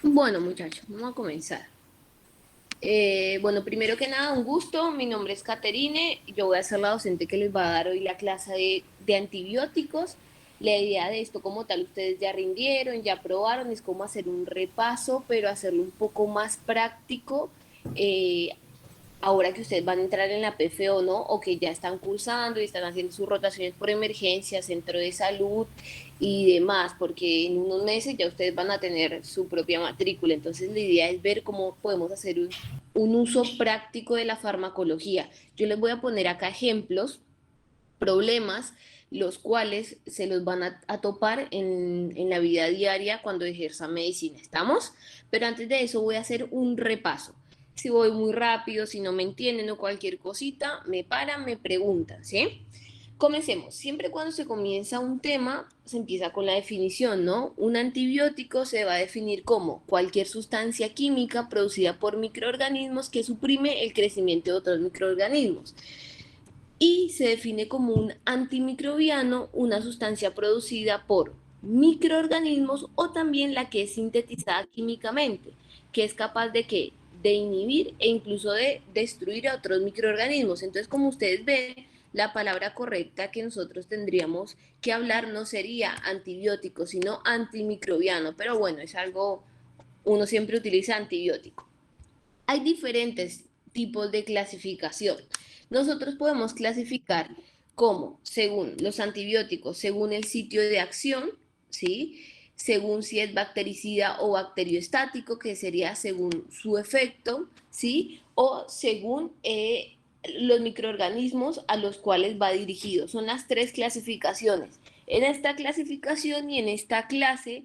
Bueno, muchachos, vamos a comenzar. Bueno, primero que nada, un gusto. Mi nombre es Caterine. Yo voy a ser la docente que les va a dar hoy la clase de antibióticos. La idea de esto como tal, ustedes ya rindieron, ya probaron, es como hacer un repaso, pero hacerlo un poco más práctico. eh, Ahora que ustedes van a entrar en la PFE o no, o que ya están cursando y están haciendo sus rotaciones por emergencia, centro de salud y demás, porque en unos meses ya ustedes van a tener su propia matrícula. Entonces la idea es ver cómo podemos hacer un uso práctico de la farmacología. Yo les voy a poner acá ejemplos, problemas, los cuales se los van a topar en la vida diaria cuando ejerzan medicina. ¿Estamos? Pero antes de eso voy a hacer un repaso. Si voy muy rápido, si no me entienden o cualquier cosita, me paran, me preguntan, ¿sí? Comencemos. Siempre cuando se comienza un tema, se empieza con la definición, ¿no? Un antibiótico se va a definir como cualquier sustancia química producida por microorganismos que suprime el crecimiento de otros microorganismos. Y se define como un antimicrobiano una sustancia producida por microorganismos o también la que es sintetizada químicamente, que es capaz de que de inhibir e incluso de destruir a otros microorganismos. Entonces, como ustedes ven, la palabra correcta que nosotros tendríamos que hablar no sería antibiótico, sino antimicrobiano, pero bueno, es algo, uno siempre utiliza antibiótico. Hay diferentes tipos de clasificación. Nosotros podemos clasificar como, según los antibióticos, según el sitio de acción, ¿sí? Según si es bactericida o bacteriostático, que sería según su efecto, ¿sí? O según los microorganismos a los cuales va dirigido. Son las tres clasificaciones. En esta clasificación y en esta clase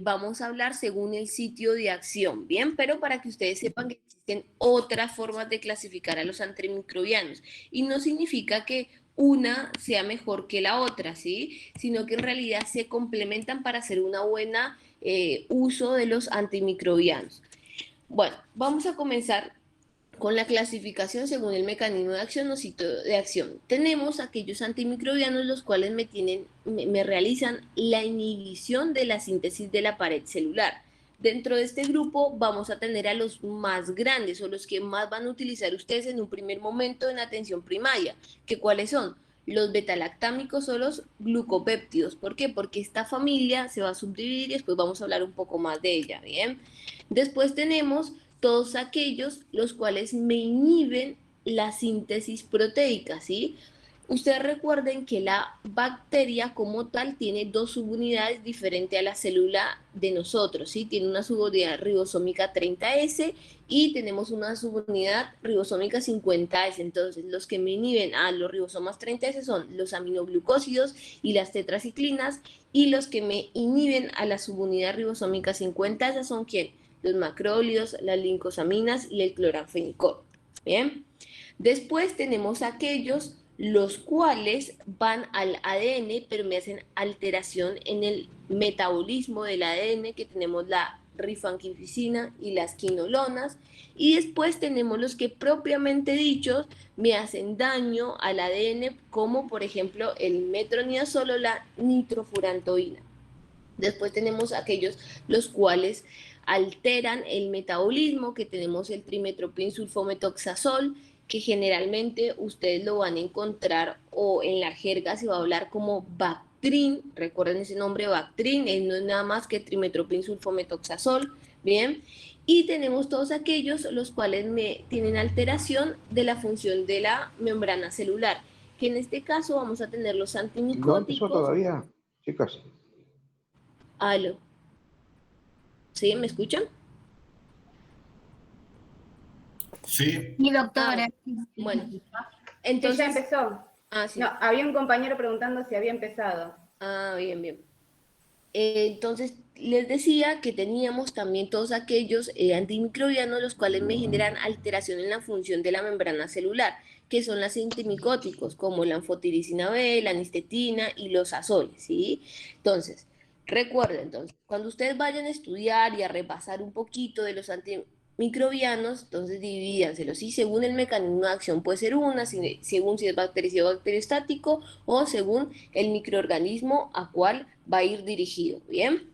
vamos a hablar según el sitio de acción, ¿bien? Pero para que ustedes sepan que existen otras formas de clasificar a los antimicrobianos y no significa que una sea mejor que la otra, ¿sí? Sino que en realidad se complementan para hacer una buena uso de los antimicrobianos. Bueno, vamos a comenzar con la clasificación según el mecanismo de acción o sitio de acción. Tenemos aquellos antimicrobianos los cuales me realizan la inhibición de la síntesis de la pared celular. Dentro de este grupo vamos a tener a los más grandes o los que más van a utilizar ustedes en un primer momento en atención primaria, que cuáles son los betalactámicos o los glucopéptidos. ¿Por qué? Porque esta familia se va a subdividir y después vamos a hablar un poco más de ella, ¿bien? Después tenemos todos aquellos los cuales me inhiben la síntesis proteica, ¿sí? Ustedes recuerden que la bacteria como tal tiene dos subunidades diferentes a la célula de nosotros, ¿sí? Tiene una subunidad ribosómica 30S y tenemos una subunidad ribosómica 50S. Entonces, los que me inhiben a los ribosomas 30S son los aminoglucósidos y las tetraciclinas, y los que me inhiben a la subunidad ribosómica 50S son ¿quién? Los macrólidos, las lincosaminas y el cloranfenicol. Bien. Después tenemos aquellos los cuales van al ADN, pero me hacen alteración en el metabolismo del ADN, que tenemos la rifampicina y las quinolonas. Y después tenemos los que propiamente dichos me hacen daño al ADN, como por ejemplo el metronidazol o la nitrofurantoína. Después tenemos aquellos los cuales alteran el metabolismo, que tenemos el trimetoprim-sulfometoxazol, que generalmente ustedes lo van a encontrar o en la jerga se va a hablar como Bactrin, recuerden ese nombre Bactrin, no es nada más que trimetoprim-sulfometoxazol, ¿bien? Y tenemos todos aquellos los cuales tienen alteración de la función de la membrana celular, que en este caso vamos a tener los No empezó antimicóticos. todavía, chicas. Aló, ¿sí? ¿Me escuchan? Sí, Sí, Ah, doctora. bueno, Sí, ya entonces, empezó. No, sí, había un compañero preguntando si había empezado. bien, bien. Entonces, les decía que teníamos también todos aquellos antimicrobianos los cuales me generan alteración en la función de la membrana celular, que son las antimicóticos, como la anfotericina B, la anistetina y los azoles, ¿sí? Entonces, recuerden, entonces, cuando ustedes vayan a estudiar y a repasar un poquito de los antimicrobianos, entonces divídanselos, ¿sí? Según el mecanismo de acción puede ser una, según si es bactericida o bacteriostático, o según el microorganismo a cual va a ir dirigido, ¿bien?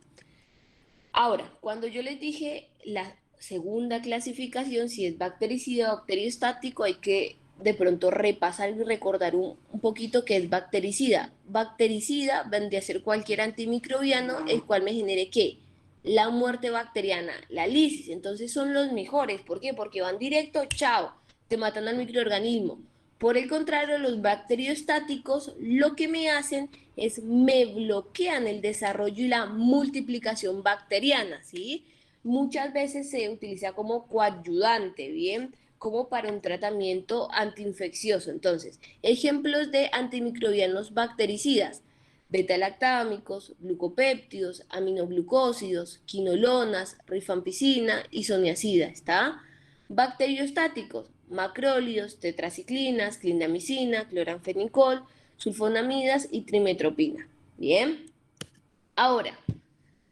Ahora, cuando yo les dije la segunda clasificación, si es bactericida o bacteriostático, hay que de pronto repasar y recordar un poquito qué es bactericida. Bactericida vendría a ser cualquier antimicrobiano el cual me genere ¿qué? La muerte bacteriana, la lisis. Entonces son los mejores. ¿Por qué? Porque van directo, chao, te matan al microorganismo. Por el contrario, los bacteriostáticos lo que me hacen es me bloquean el desarrollo y la multiplicación bacteriana, ¿sí? Muchas veces se utiliza como coadyuvante, ¿bien? Como para un tratamiento antiinfeccioso. Entonces, ejemplos de antimicrobianos bactericidas: beta-lactámicos, glucopéptidos, aminoglucósidos, quinolonas, rifampicina, isoniazida, ¿está? Bacteriostáticos: macrólidos, tetraciclinas, clindamicina, cloranfenicol, sulfonamidas y trimetropina. Bien, ahora,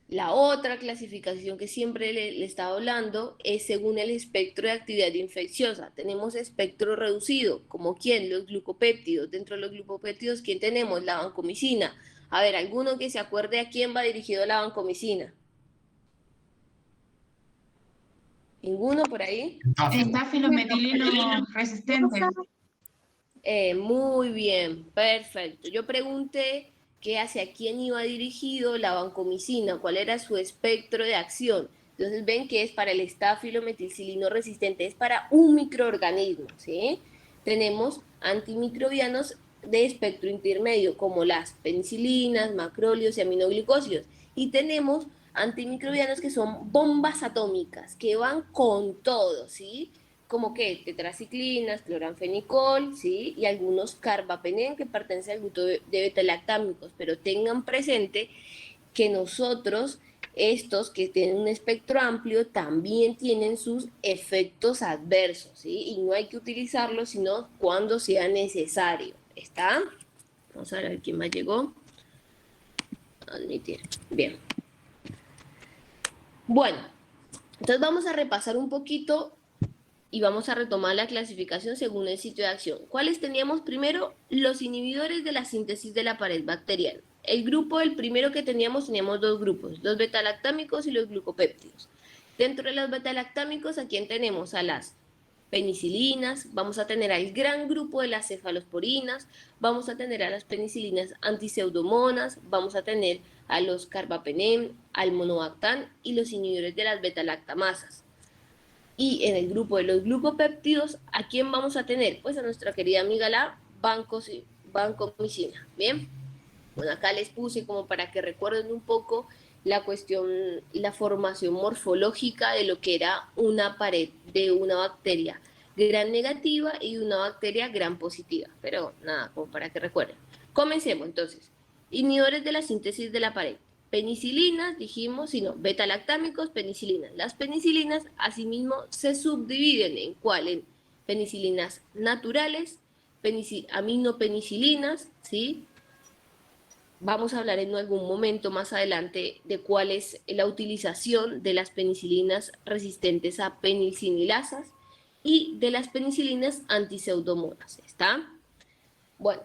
la otra clasificación que siempre le estaba hablando es según el espectro de actividad infecciosa. Tenemos espectro reducido, como quién, los glucopéptidos. Dentro de los glucopéptidos, ¿quién tenemos? La vancomicina. A ver, alguno que se acuerde a quién va dirigido la vancomicina. ¿Ninguno por ahí? Estáfilos metilino resistentes. Muy bien, perfecto. Yo pregunté que hacia quién iba dirigido la vancomicina, cuál era su espectro de acción. Entonces ven que es para el estáfilo metilcilino resistente, es para un microorganismo, ¿sí? Tenemos antimicrobianos de espectro intermedio, como las penicilinas, macrólidos y aminoglicósidos. Y tenemos antimicrobianos que son bombas atómicas, que van con todo, ¿sí? Como que tetraciclinas, cloranfenicol, ¿sí? Y algunos carbapenem que pertenecen al grupo de beta-lactámicos, pero tengan presente que nosotros, estos que tienen un espectro amplio, también tienen sus efectos adversos, ¿sí? Y no hay que utilizarlos sino cuando sea necesario, ¿está? Vamos a ver quién más llegó. Admitir. Bien. Bueno, entonces vamos a repasar un poquito y vamos a retomar la clasificación según el sitio de acción. ¿Cuáles teníamos primero? Los inhibidores de la síntesis de la pared bacteriana. El grupo, el primero que teníamos dos grupos, los betalactámicos y los glucopéptidos. Dentro de los betalactámicos, ¿a quién tenemos? A las penicilinas, vamos a tener al gran grupo de las cefalosporinas, vamos a tener a las penicilinas antiseudomonas, vamos a tener a los carbapenem, al monobactam y los inhibidores de las betalactamasas. Y en el grupo de los glucopéptidos, ¿a quién vamos a tener? Pues a nuestra querida amiga la vancomicina. Bien, bueno, acá les puse como para que recuerden un poco la cuestión, la formación morfológica de lo que era una pared de una bacteria gran negativa y una bacteria gran positiva. Pero nada, como para que recuerden. Comencemos entonces. Inhibidores de la síntesis de la pared. Penicilinas, dijimos, sino beta-lactámicos, penicilinas. Las penicilinas, asimismo, se subdividen en cuál, en penicilinas naturales, aminopenicilinas, ¿sí? Vamos a hablar en algún momento más adelante de cuál es la utilización de las penicilinas resistentes a penicililasas y de las penicilinas antiseudomonas, ¿está? Bueno,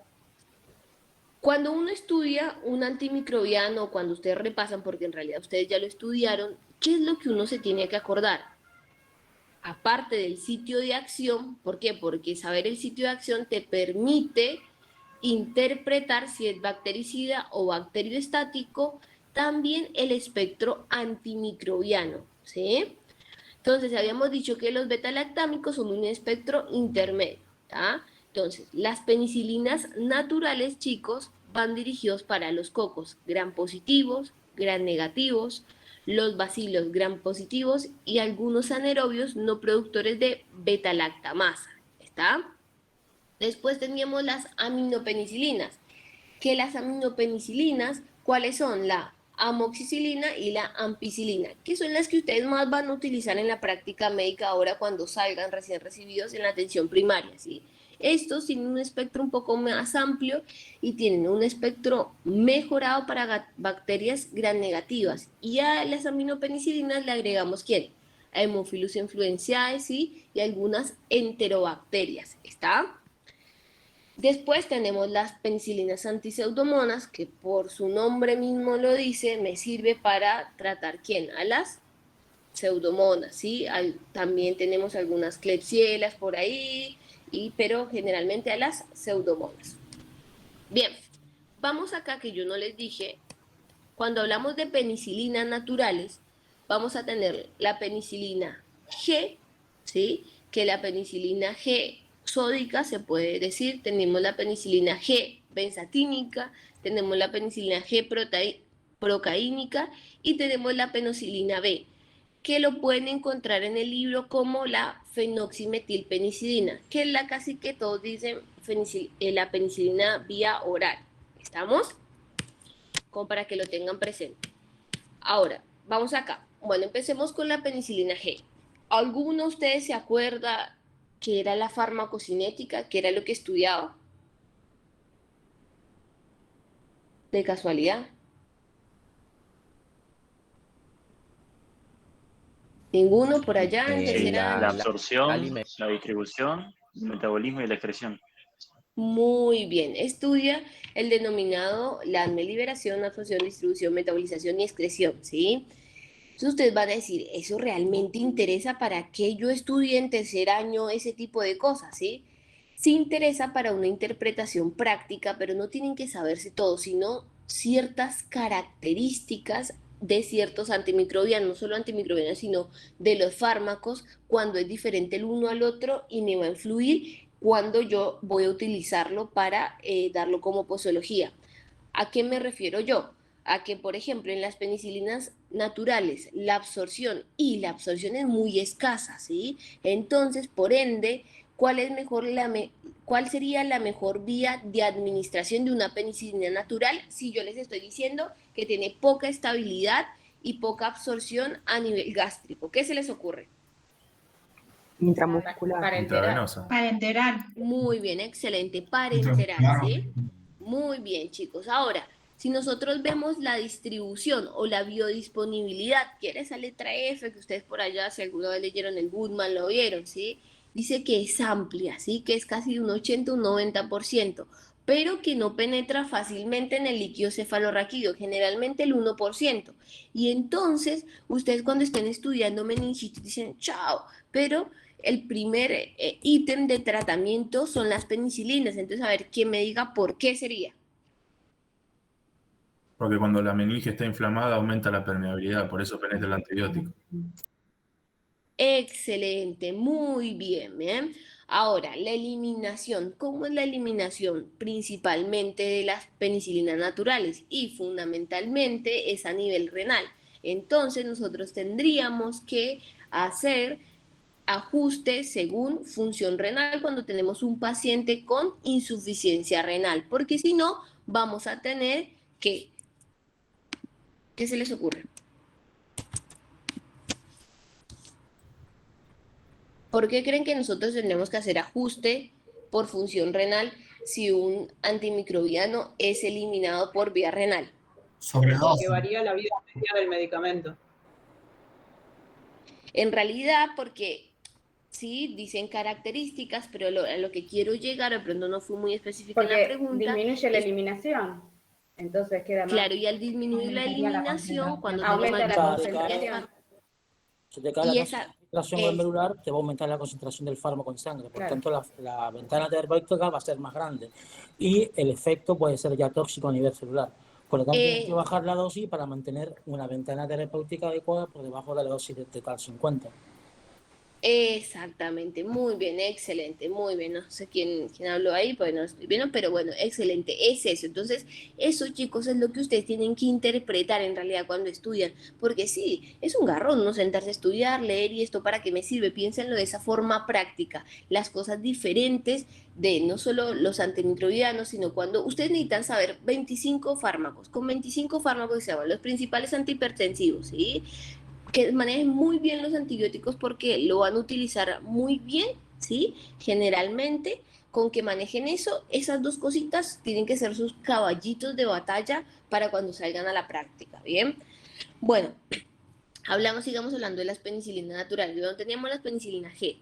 cuando uno estudia un antimicrobiano, cuando ustedes repasan, porque en realidad ustedes ya lo estudiaron, ¿qué es lo que uno se tiene que acordar? Aparte del sitio de acción, ¿por qué? Porque saber el sitio de acción te permite interpretar si es bactericida o bacterioestático, también el espectro antimicrobiano, ¿sí? Entonces, habíamos dicho que los beta-lactámicos son un espectro intermedio, ¿tá? Entonces, las penicilinas naturales, chicos, van dirigidos para los cocos gram positivos, gram negativos, los bacilos gram positivos y algunos anaerobios no productores de beta-lactamasa, ¿está? Después teníamos las aminopenicilinas, que las aminopenicilinas, ¿cuáles son? La amoxicilina y la ampicilina, que son las que ustedes más van a utilizar en la práctica médica ahora cuando salgan recién recibidos en la atención primaria, ¿sí? Estos tienen un espectro un poco más amplio y tienen un espectro mejorado para bacterias gram negativas. Y a las aminopenicilinas le agregamos ¿quién? A Haemophilus influenzae, ¿sí? Y algunas enterobacterias, ¿está? Después tenemos las penicilinas antiseudomonas, que por su nombre mismo lo dice, me sirve para tratar ¿quién? A las pseudomonas, ¿sí? También tenemos algunas klebsielas por ahí, pero generalmente a las pseudomonas. Bien, vamos acá que yo no les dije, cuando hablamos de penicilinas naturales, vamos a tener la penicilina G, ¿sí? Que la penicilina G sódica se puede decir, tenemos la penicilina G benzatínica, tenemos la penicilina G procaínica y tenemos la penicilina B, que lo pueden encontrar en el libro como la fenoximetilpenicilina, que es la casi que todos dicen la penicilina vía oral. ¿Estamos? Como para que lo tengan presente. Ahora, vamos acá. Bueno, empecemos con la penicilina G. ¿Alguno de ustedes se acuerda qué era la farmacocinética? ¿Qué era lo que estudiaba? ¿De casualidad? ¿Ninguno por allá en tercer año? La absorción, la distribución, el metabolismo y la excreción. Muy bien. Estudia el denominado LADME, liberación, absorción, distribución, metabolización y excreción, ¿sí? Entonces ustedes van a decir, ¿eso realmente interesa para qué yo estudie en tercer año ese tipo de cosas, sí? Sí interesa para una interpretación práctica, pero no tienen que saberse todo, sino ciertas características de ciertos antimicrobianos, no solo antimicrobianos, sino de los fármacos, cuando es diferente el uno al otro y me va a influir cuando yo voy a utilizarlo para darlo como posología. ¿A qué me refiero yo? A que, por ejemplo, en las penicilinas naturales, la absorción es muy escasa, ¿sí? Entonces, por ende, ¿cuál sería la mejor vía de administración de una penicilina natural si yo les estoy diciendo que tiene poca estabilidad y poca absorción a nivel gástrico? ¿Qué se les ocurre? Intramuscular. Intravenosa. Parenteral. Muy bien, excelente. Parenteral, ¿sí? Muy bien, chicos. Ahora, si nosotros vemos la distribución o la biodisponibilidad, que era esa letra F que ustedes por allá, si alguna vez leyeron el Goodman, lo vieron, ¿sí? Dice que es amplia, ¿sí? Que es casi un 80, un 90%, pero que no penetra fácilmente en el líquido cefalorraquídeo, generalmente el 1%. Y entonces, ustedes cuando estén estudiando meningitis dicen, chao, pero el primer ítem de tratamiento son las penicilinas. Entonces, a ver, ¿quién me diga por qué sería? Porque cuando la meninge está inflamada aumenta la permeabilidad, por eso penetra el antibiótico. Excelente, muy bien, ¿bien? Ahora, la eliminación. ¿Cómo es la eliminación? Principalmente de las penicilinas naturales y fundamentalmente es a nivel renal. Entonces, nosotros tendríamos que hacer ajustes según función renal cuando tenemos un paciente con insuficiencia renal, porque si no, vamos a tener que... ¿Qué se les ocurre? ¿Por qué creen que nosotros tendremos que hacer ajuste por función renal si un antimicrobiano es eliminado por vía renal? Que varía la vida media del medicamento. En realidad, porque sí, dicen características, pero a lo que quiero llegar, de pronto no fui muy específica en la Porque pregunta. disminuye la eliminación. Entonces queda más. Claro, y al disminuir la eliminación, cuando aumenta la tenemos concentración. Si te cae la y esa concentración glomerular, te va a aumentar la concentración del fármaco en sangre. Por tanto, la ventana terapéutica va a ser más grande. Y el efecto puede ser ya tóxico a nivel celular. Por lo tanto, tienes que bajar la dosis para mantener una ventana terapéutica adecuada por debajo de la dosis de tal 50. Exactamente, muy bien, excelente, muy bien. No sé quién habló ahí, pues no estoy viendo, pero bueno, excelente, es eso. Entonces, eso, chicos, es lo que ustedes tienen que interpretar en realidad cuando estudian, porque sí, es un garrón no sentarse a estudiar, leer y esto para qué me sirve. Piénsenlo de esa forma práctica, las cosas diferentes de no solo los antimicrobianos, sino cuando ustedes necesitan saber 25 fármacos, con 25 fármacos se llaman los principales antihipertensivos, ¿sí? Que manejen muy bien los antibióticos porque lo van a utilizar muy bien, ¿sí? Generalmente, con que manejen eso, esas dos cositas tienen que ser sus caballitos de batalla para cuando salgan a la práctica, ¿bien? Bueno, sigamos hablando de las penicilinas naturales. ¿Dónde teníamos las penicilinas G?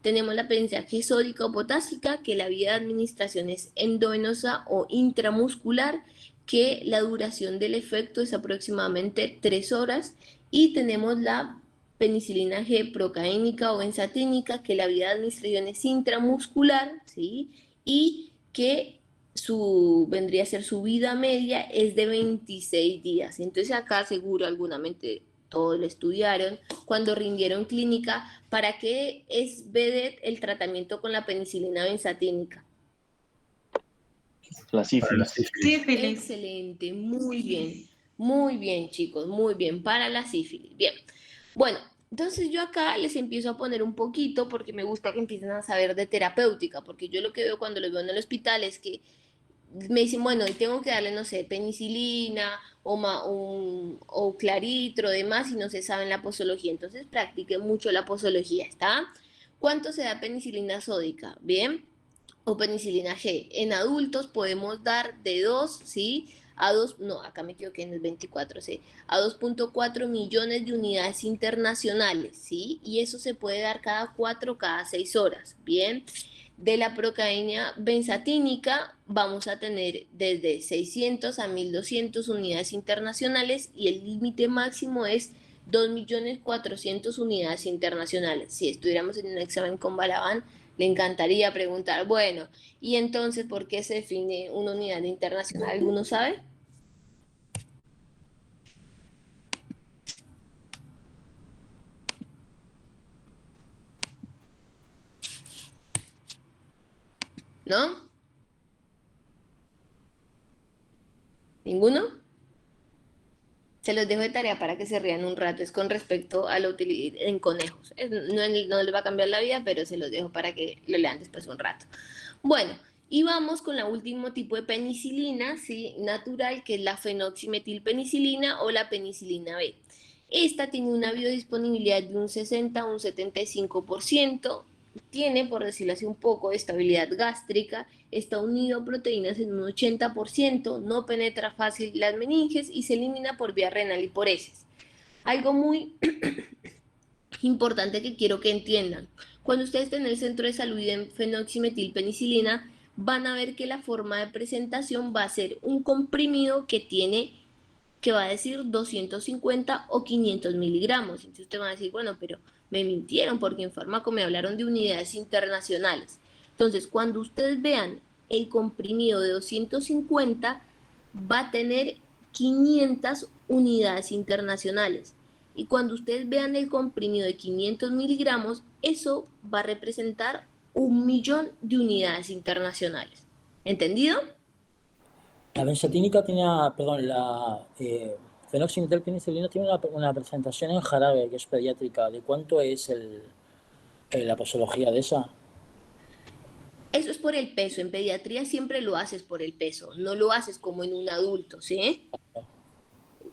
Tenemos la penicilina G sódica o potásica, que la vía de administración es endovenosa o intramuscular, que la duración del efecto es aproximadamente 3 horas. Y tenemos la penicilina G procaínica o benzatínica, que la vía de administración es intramuscular, ¿sí? Y que vendría a ser su vida media es de 26 días. Entonces acá seguro alguamente todos lo estudiaron cuando rindieron clínica. ¿Para qué es VEDET el tratamiento con la penicilina benzatínica? La sífilis. Sífilis. Excelente, muy bien chicos, muy bien, para la sífilis. Bien, bueno, entonces yo acá les empiezo a poner un poquito porque me gusta que empiecen a saber de terapéutica, porque yo lo que veo cuando los veo en el hospital es que me dicen, bueno, y tengo que darle, no sé, penicilina o claritro, demás, y no se sabe en la posología. Entonces practiquen mucho la posología, ¿está? ¿Cuánto se da penicilina sódica? Bien, o penicilina G. En adultos podemos dar de 2, ¿sí? A 2, no, acá me equivoqué en el 24, ¿sí? A 2.4 millones de unidades internacionales, ¿sí? Y eso se puede dar cada 4, cada 6 horas, ¿bien? De la procaína benzatínica vamos a tener desde 600 a 1200 unidades internacionales y el límite máximo es 2.400.000 unidades internacionales. Si estuviéramos en un examen con Balaban, le encantaría preguntar, bueno, ¿y entonces por qué se define una unidad internacional? ¿Alguno sabe? ¿No? ¿Ninguno? Se los dejo de tarea para que se rían un rato. Es con respecto a la utilidad en conejos. No les va a cambiar la vida, pero se los dejo para que lo lean después un rato. Bueno, y vamos con el último tipo de penicilina, ¿sí? Natural, que es la fenoximetilpenicilina o la penicilina B. Esta tiene una biodisponibilidad de un 60 a un 75%. Tiene, por decirlo así, un poco de estabilidad gástrica, está unido a proteínas en un 80%, no penetra fácil las meninges y se elimina por vía renal y por heces. Algo muy importante que quiero que entiendan, cuando ustedes estén en el centro de salud y den fenoximetilpenicilina, van a ver que la forma de presentación va a ser un comprimido que va a decir 250 o 500 miligramos. Entonces ustedes van a decir, bueno, pero me mintieron porque en fármaco me hablaron de unidades internacionales. Entonces, cuando ustedes vean el comprimido de 250, va a tener 500 unidades internacionales. Y cuando ustedes vean el comprimido de 500 miligramos, eso va a representar 1.000.000 de unidades internacionales. ¿Entendido? La benzatínica la fenoximetilpenicilina tiene una presentación en jarabe que es pediátrica. ¿De cuánto es la posología de esa? Eso es por el peso. En pediatría siempre lo haces por el peso. No lo haces como en un adulto, ¿sí?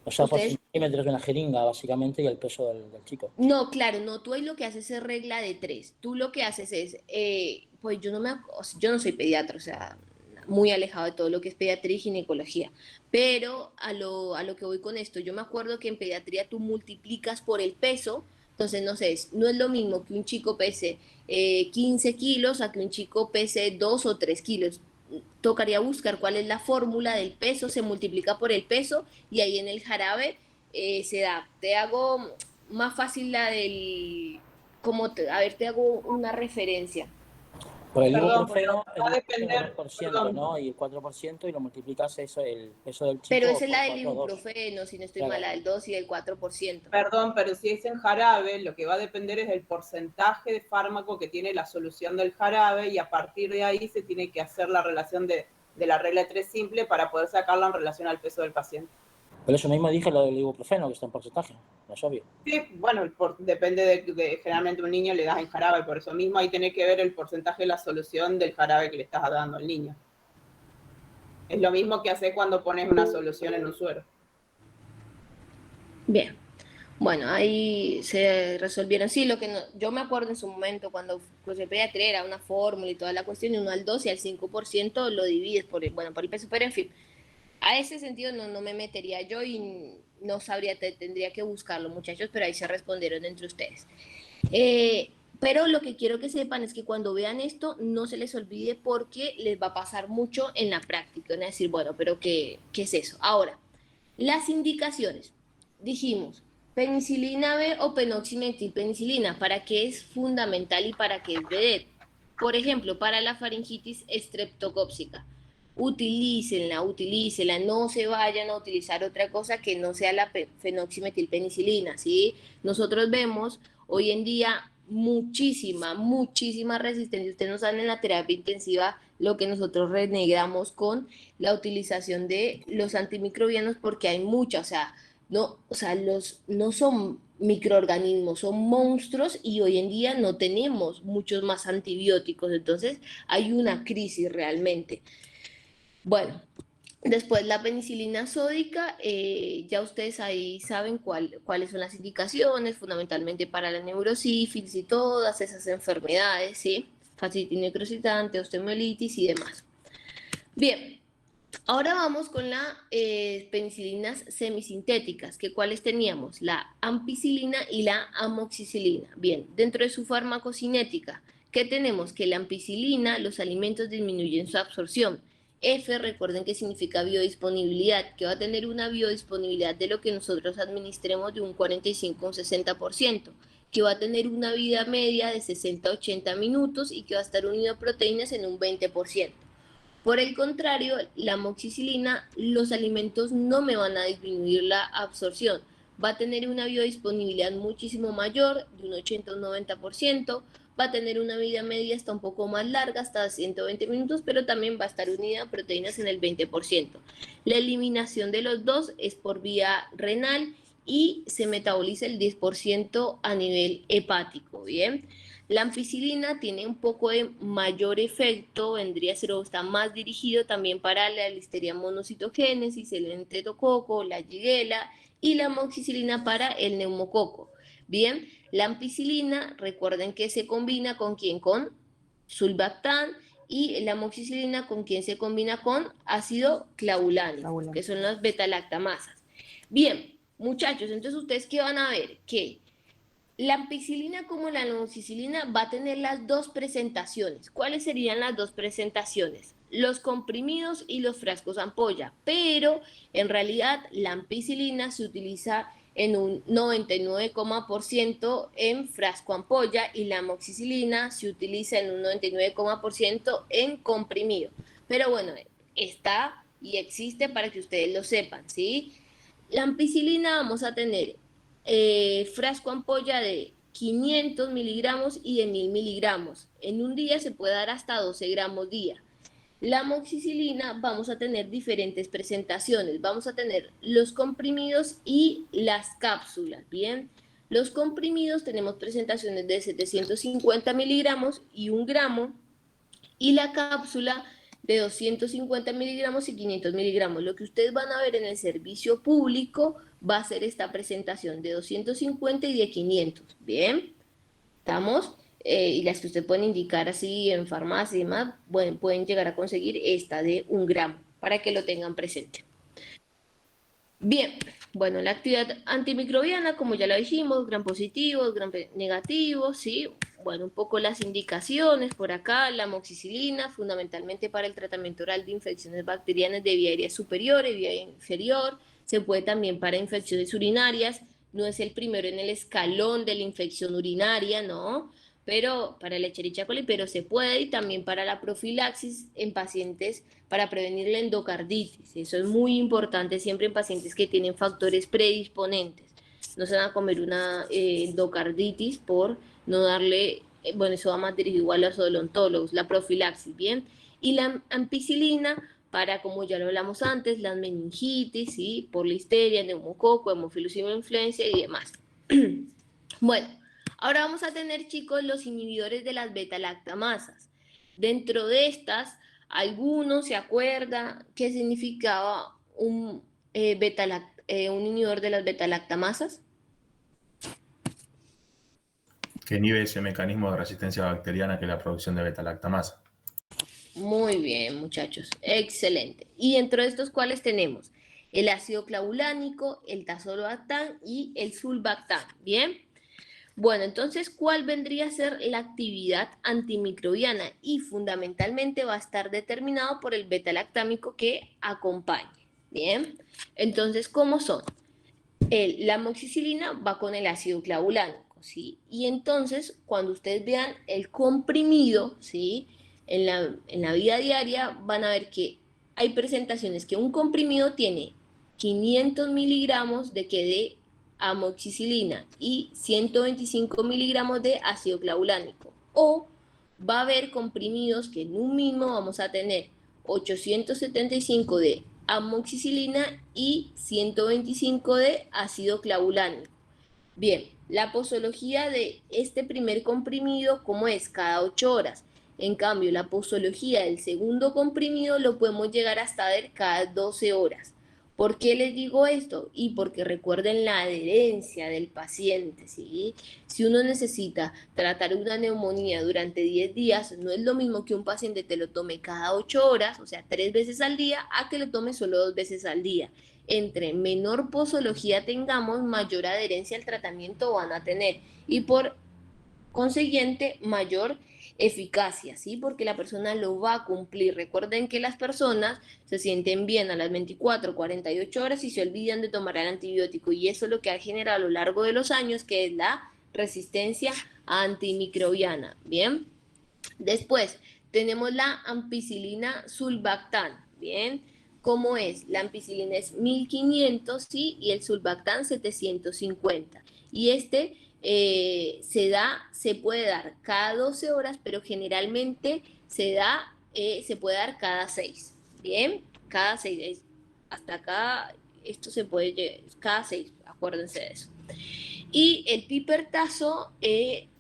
O sea, por centímetros de una jeringa, básicamente, y el peso del chico. No, claro, no. Tú ahí lo que haces es regla de 3. Tú lo que haces es, pues yo no soy pediatra, o sea, muy alejado de todo lo que es pediatría y ginecología. Pero a lo que voy con esto, yo me acuerdo que en pediatría tú multiplicas por el peso. Entonces, no sé, no es lo mismo que un chico pese 15 kilos a que un chico pese 2 o 3 kilos. Tocaría buscar cuál es la fórmula del peso, se multiplica por el peso y ahí en el jarabe se da. Te hago más fácil la del... te hago una referencia. Por el Perdón, ibuprofeno, va a depender, 4%, ¿no? Y el 4% y lo multiplicas eso, el peso del chico. Pero esa es la por del 4, ibuprofeno, si no estoy Claro. mala, del 2 y del 4%. Perdón, pero si es en jarabe, lo que va a depender es del porcentaje de fármaco que tiene la solución del jarabe y a partir de ahí se tiene que hacer la relación de la regla de 3 simple para poder sacarla en relación al peso del paciente. Por eso mismo dije lo del ibuprofeno, que está en porcentaje, no es obvio. Sí, bueno, depende de generalmente un niño le das en jarabe, por eso mismo ahí tenés que ver el porcentaje de la solución del jarabe que le estás dando al niño. Es lo mismo que haces cuando pones una solución en un suero. Bien, bueno, ahí se resolvieron. Sí, yo me acuerdo en su momento cuando el pediatría era una fórmula y toda la cuestión, y 1 al 2 y al 5% lo divides por el peso, pero en fin. A ese sentido no me metería yo y no sabría, tendría que buscarlo, muchachos, pero ahí se respondieron entre ustedes. Pero lo que quiero que sepan es que cuando vean esto, no se les olvide porque les va a pasar mucho en la práctica. Van a decir, bueno, pero ¿qué es eso? Ahora, las indicaciones. Dijimos, penicilina B o penoximetilpenicilina, ¿para qué es fundamental y para qué es vedette? Por ejemplo, para la faringitis estreptocóxica. Utilícenla, no se vayan a utilizar otra cosa que no sea la fenoximetilpenicilina, ¿sí? Nosotros vemos hoy en día muchísima resistencia. Ustedes no saben en la terapia intensiva lo que nosotros renegamos con la utilización de los antimicrobianos porque hay mucha, no son microorganismos, son monstruos y hoy en día no tenemos muchos más antibióticos, entonces hay una crisis realmente. Bueno, después la penicilina sódica, ya ustedes ahí saben cuáles son las indicaciones, fundamentalmente para la neurosífilis y todas esas enfermedades, ¿sí? Fascitis necrositante, osteomielitis y demás. Bien, ahora vamos con las penicilinas semisintéticas, que cuáles teníamos, la ampicilina y la amoxicilina. Bien, dentro de su farmacocinética, ¿qué tenemos? Que la ampicilina, los alimentos disminuyen su absorción. F, recuerden que significa biodisponibilidad, que va a tener una biodisponibilidad de lo que nosotros administremos de un 45 a un 60%, que va a tener una vida media de 60 a 80 minutos y que va a estar unido a proteínas en un 20%. Por el contrario, la amoxicilina, los alimentos no me van a disminuir la absorción, va a tener una biodisponibilidad muchísimo mayor, de un 80 a un 90%, va a tener una vida media hasta un poco más larga, hasta 120 minutos, pero también va a estar unida a proteínas en el 20%. La eliminación de los dos es por vía renal y se metaboliza el 10% a nivel hepático, ¿bien? La ampicilina tiene un poco de mayor efecto, vendría a ser o está más dirigido también para la listeria monocitogénesis, el enterococo, la shigella y la amoxicilina para el neumococo. Bien, la ampicilina, recuerden que se combina con ¿quién? Con sulbactam, y la amoxicilina con ¿quién se combina? Con ácido clavulánico, que son las beta-lactamasas. Bien, muchachos, entonces ustedes ¿qué van a ver? Que la ampicilina como la amoxicilina va a tener las dos presentaciones. ¿Cuáles serían las dos presentaciones? Los comprimidos y los frascos ampolla, pero en realidad la ampicilina se utiliza en un 99% en frasco ampolla y la amoxicilina se utiliza en un 99% en comprimido. Pero bueno, está y existe para que ustedes lo sepan, ¿sí? La ampicilina vamos a tener frasco ampolla de 500 miligramos y de 1000 miligramos. En un día se puede dar hasta 12 gramos día. La amoxicilina vamos a tener diferentes presentaciones. Vamos a tener los comprimidos y las cápsulas, ¿bien? Los comprimidos tenemos presentaciones de 750 miligramos y 1 gramo. Y la cápsula de 250 miligramos y 500 miligramos. Lo que ustedes van a ver en el servicio público va a ser esta presentación de 250 y de 500, ¿bien? ¿Estamos? Y las que ustedes pueden indicar así en farmacia y demás, bueno, pueden llegar a conseguir esta de 1 gramo, para que lo tengan presente. Bien, bueno, la actividad antimicrobiana, como ya lo dijimos, gram positivos, gram negativos, ¿sí? Bueno, un poco las indicaciones por acá, la amoxicilina, fundamentalmente para el tratamiento oral de infecciones bacterianas de vía aérea superior y vía inferior, se puede también para infecciones urinarias, no es el primero en el escalón de la infección urinaria, ¿no? Pero para el Escherichia coli, pero se puede, y también para la profilaxis en pacientes para prevenir la endocarditis. Eso es muy importante siempre en pacientes que tienen factores predisponentes. No se van a comer una endocarditis por no darle, bueno, eso va más dirigido igual a los odontólogos, la profilaxis, ¿bien? Y la ampicilina para, como ya lo hablamos antes, las meningitis, ¿sí? Por listeria, neumococo, hemofilus influenza y demás. Bueno, ahora vamos a tener, chicos, los inhibidores de las beta-lactamasas. Dentro de estas, ¿alguno se acuerda qué significaba un inhibidor de las beta-lactamasas? Que inhibe ese mecanismo de resistencia bacteriana que es la producción de beta-lactamasa. Muy bien, muchachos, excelente. Y dentro de estos, ¿cuáles tenemos? El ácido clavulánico, el tazobactam y el sulbactam, ¿bien? Bueno, entonces, ¿cuál vendría a ser la actividad antimicrobiana? Y fundamentalmente va a estar determinado por el beta-lactámico que acompañe. Bien, entonces, ¿cómo son? La amoxicilina va con el ácido clavulánico, ¿sí? Y entonces, cuando ustedes vean el comprimido, ¿sí? En la vida diaria van a ver que hay presentaciones que un comprimido tiene 500 miligramos de amoxicilina y 125 miligramos de ácido clavulánico. O va a haber comprimidos que en un mismo vamos a tener 875 de amoxicilina y 125 de ácido clavulánico. Bien, la posología de este primer comprimido, ¿cómo es? Cada 8 horas. En cambio, la posología del segundo comprimido lo podemos llegar hasta ver cada 12 horas. ¿Por qué les digo esto? Y porque recuerden la adherencia del paciente, ¿sí? Si uno necesita tratar una neumonía durante 10 días, no es lo mismo que un paciente te lo tome cada 8 horas, o sea, 3 veces al día, a que lo tome solo 2 veces al día. Entre menor posología tengamos, mayor adherencia al tratamiento van a tener y por consiguiente mayor eficacia, ¿sí? Porque la persona lo va a cumplir. Recuerden que las personas se sienten bien a las 24, 48 horas y se olvidan de tomar el antibiótico y eso es lo que ha generado a lo largo de los años, que es la resistencia antimicrobiana, ¿bien? Después tenemos la ampicilina sulbactam, ¿bien? ¿Cómo es? La ampicilina es 1500, ¿sí? Y el sulbactam 750. Y se puede dar cada 12 horas, pero generalmente se puede dar cada 6. Bien, cada 6. Hasta acá, esto se puede llegar, cada 6, acuérdense de eso. Y el pipertazo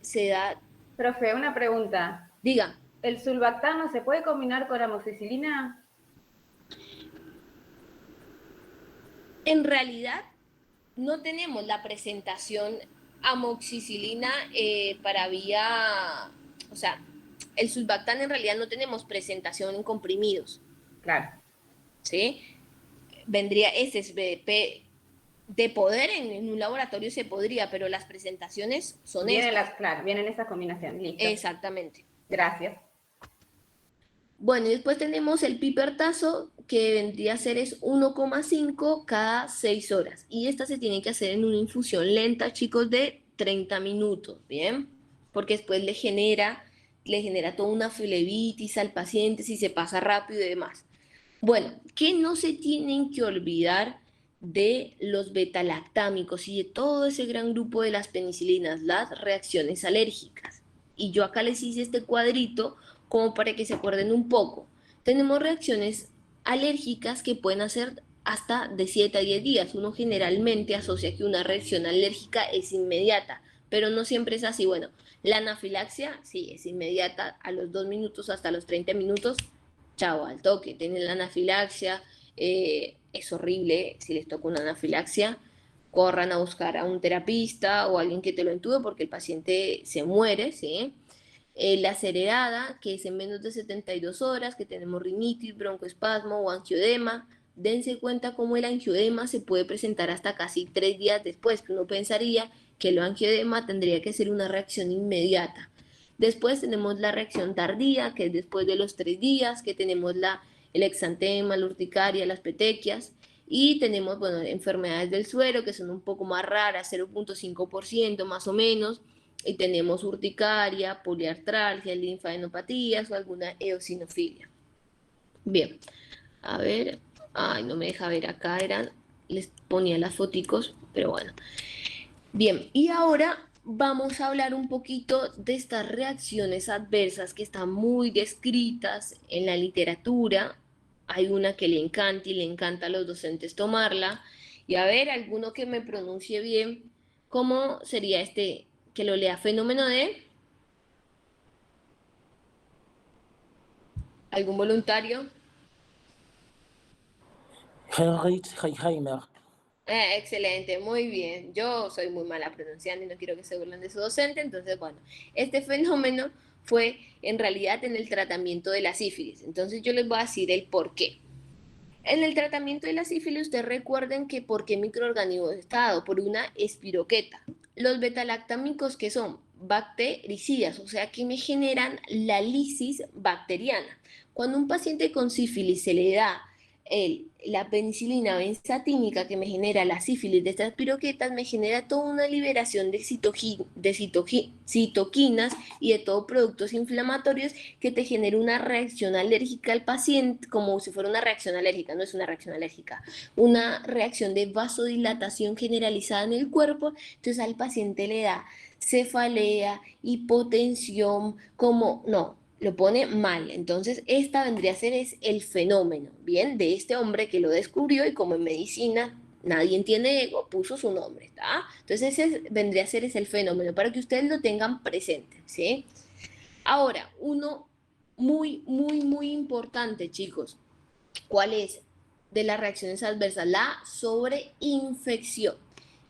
se da... Profe, una pregunta. Diga. ¿El sulbactam no se puede combinar con amoxicilina? En realidad, no tenemos la presentación amoxicilina para vía, o sea, el sulbactam en realidad no tenemos presentación en comprimidos. Claro. ¿Sí? Vendría de poder en un laboratorio se podría, pero las presentaciones son estas. Claro, vienen esas combinaciones. Listo. Exactamente. Gracias. Bueno, y después tenemos el pipertazo, que vendría a ser 1,5 cada 6 horas. Y esta se tiene que hacer en una infusión lenta, chicos, de 30 minutos, ¿bien? Porque después le genera toda una flebitis al paciente si se pasa rápido y demás. Bueno, ¿qué no se tienen que olvidar de los betalactámicos y de todo ese gran grupo de las penicilinas? Las reacciones alérgicas. Y yo acá les hice este cuadrito como para que se acuerden un poco. Tenemos reacciones alérgicas que pueden hacer hasta de 7 a 10 días. Uno generalmente asocia que una reacción alérgica es inmediata, pero no siempre es así. Bueno, la anafilaxia sí es inmediata, a los 2 minutos hasta los 30 minutos, chao, al toque. Tienen la anafilaxia, es horrible si les toca una anafilaxia. Corran a buscar a un terapista o a alguien que te lo entube porque el paciente se muere, ¿sí? La acelerada, que es en menos de 72 horas, que tenemos rinitis, broncoespasmo o angioedema. Dense cuenta cómo el angioedema se puede presentar hasta casi 3 días después, que uno pensaría que el angioedema tendría que ser una reacción inmediata. Después tenemos la reacción tardía, que es después de los 3 días, que tenemos el exantema, la urticaria, las petequias. Y tenemos, bueno, enfermedades del suero, que son un poco más raras, 0,5% más o menos. Y tenemos urticaria, poliartralgia, linfadenopatías o alguna eosinofilia. Bien, a ver, ay, no me deja ver acá, les ponía las foticos, pero bueno. Bien, y ahora vamos a hablar un poquito de estas reacciones adversas que están muy descritas en la literatura. Hay una que le encanta y le encanta a los docentes tomarla. Y a ver, alguno que me pronuncie bien, ¿cómo sería que lo lea? Fenómeno de... ¿Algún voluntario? Heinrich-Heimer. Excelente, muy bien. Yo soy muy mala pronunciando y no quiero que se burlen de su docente, entonces, bueno, este fenómeno fue en realidad en el tratamiento de la sífilis. Entonces yo les voy a decir el por qué. En el tratamiento de la sífilis, ustedes recuerden que por qué microorganismo está dado por una espiroqueta. Los betalactámicos, que son bactericidas, o sea, que me generan la lisis bacteriana. Cuando a un paciente con sífilis se le da la penicilina benzatínica, que me genera la sífilis de estas piroquetas, me genera toda una liberación de citoquinas y de todos productos inflamatorios que te genera una reacción alérgica al paciente, como si fuera una reacción alérgica, no es una reacción alérgica, una reacción de vasodilatación generalizada en el cuerpo. Entonces al paciente le da cefalea, hipotensión, como no, lo pone mal. Entonces, esta vendría a ser el fenómeno, ¿bien? De este hombre que lo descubrió y como en medicina nadie tiene ego, puso su nombre, ¿está? Entonces, ese vendría a ser el fenómeno, para que ustedes lo tengan presente, ¿sí? Ahora, uno muy, muy, muy importante, chicos. ¿Cuál es? De las reacciones adversas, la sobreinfección.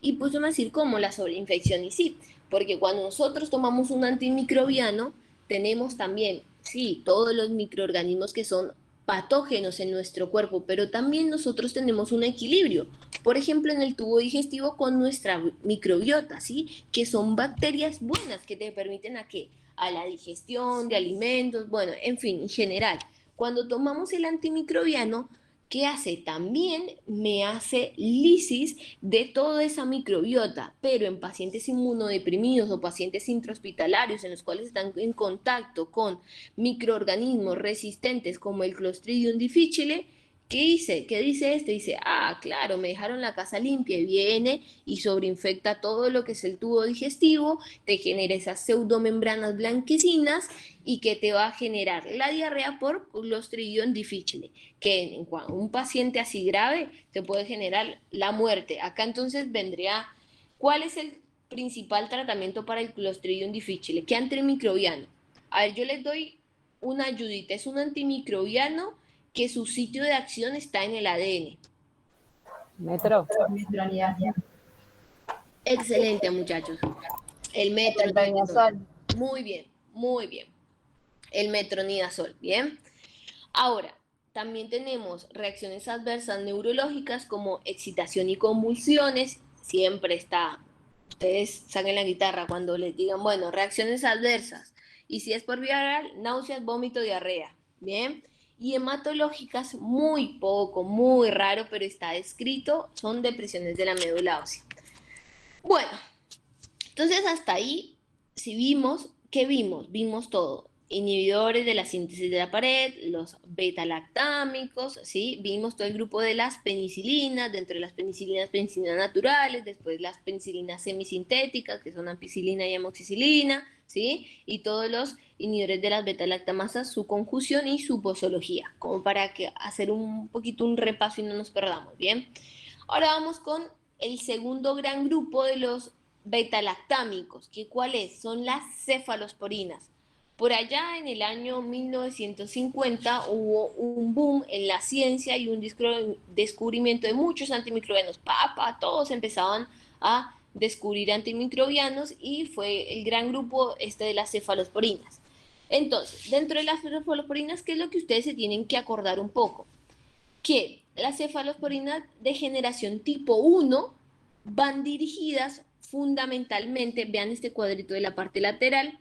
Y pues vamos a decir cómo la sobreinfección, y sí, porque cuando nosotros tomamos un antimicrobiano, tenemos también, sí, todos los microorganismos que son patógenos en nuestro cuerpo, pero también nosotros tenemos un equilibrio. Por ejemplo, en el tubo digestivo con nuestra microbiota, ¿sí? Que son bacterias buenas que te permiten ¿a qué? A la digestión de alimentos, bueno, en fin, en general. Cuando tomamos el antimicrobiano, ¿qué hace? También me hace lisis de toda esa microbiota, pero en pacientes inmunodeprimidos o pacientes intrahospitalarios en los cuales están en contacto con microorganismos resistentes como el Clostridium difficile, ¿qué dice? ¿Qué dice este? Dice, ah, claro, me dejaron la casa limpia, y viene y sobreinfecta todo lo que es el tubo digestivo, te genera esas pseudomembranas blanquecinas y que te va a generar la diarrea por Clostridium difficile, que en un paciente así grave te puede generar la muerte. Acá entonces vendría, ¿cuál es el principal tratamiento para el Clostridium difficile? ¿Qué antimicrobiano? A ver, yo les doy una ayudita, es un antimicrobiano que su sitio de acción está en el ADN. Metro. Excelente, muchachos. El metronidazol. Muy bien, muy bien. El metronidazol, ¿bien? Ahora, también tenemos reacciones adversas neurológicas como excitación y convulsiones. Siempre está, ustedes saquen la guitarra cuando les digan, bueno, reacciones adversas. Y si es por vía oral, náuseas, vómito, diarrea, ¿bien? Y hematológicas, muy poco, muy raro, pero está descrito, son depresiones de la médula ósea. Bueno, entonces hasta ahí, si vimos, ¿qué vimos? Vimos todo. Inhibidores de la síntesis de la pared, los beta-lactámicos, ¿sí? Vimos todo el grupo de las penicilinas, dentro de las penicilinas naturales, después las penicilinas semisintéticas, que son ampicilina y amoxicilina, ¿sí? Y todos los inhibidores de las beta-lactamasas, su conjunción y su posología, como para hacer un poquito un repaso y no nos perdamos, ¿bien? Ahora vamos con el segundo gran grupo de los beta-lactámicos, que ¿cuáles? Son las cefalosporinas. Por allá en el año 1950 hubo un boom en la ciencia y un descubrimiento de muchos antimicrobianos. Todos empezaban a descubrir antimicrobianos y fue el gran grupo de las cefalosporinas. Entonces, dentro de las cefalosporinas, ¿qué es lo que ustedes se tienen que acordar un poco? Que las cefalosporinas de generación tipo 1 van dirigidas fundamentalmente, vean este cuadrito de la parte lateral,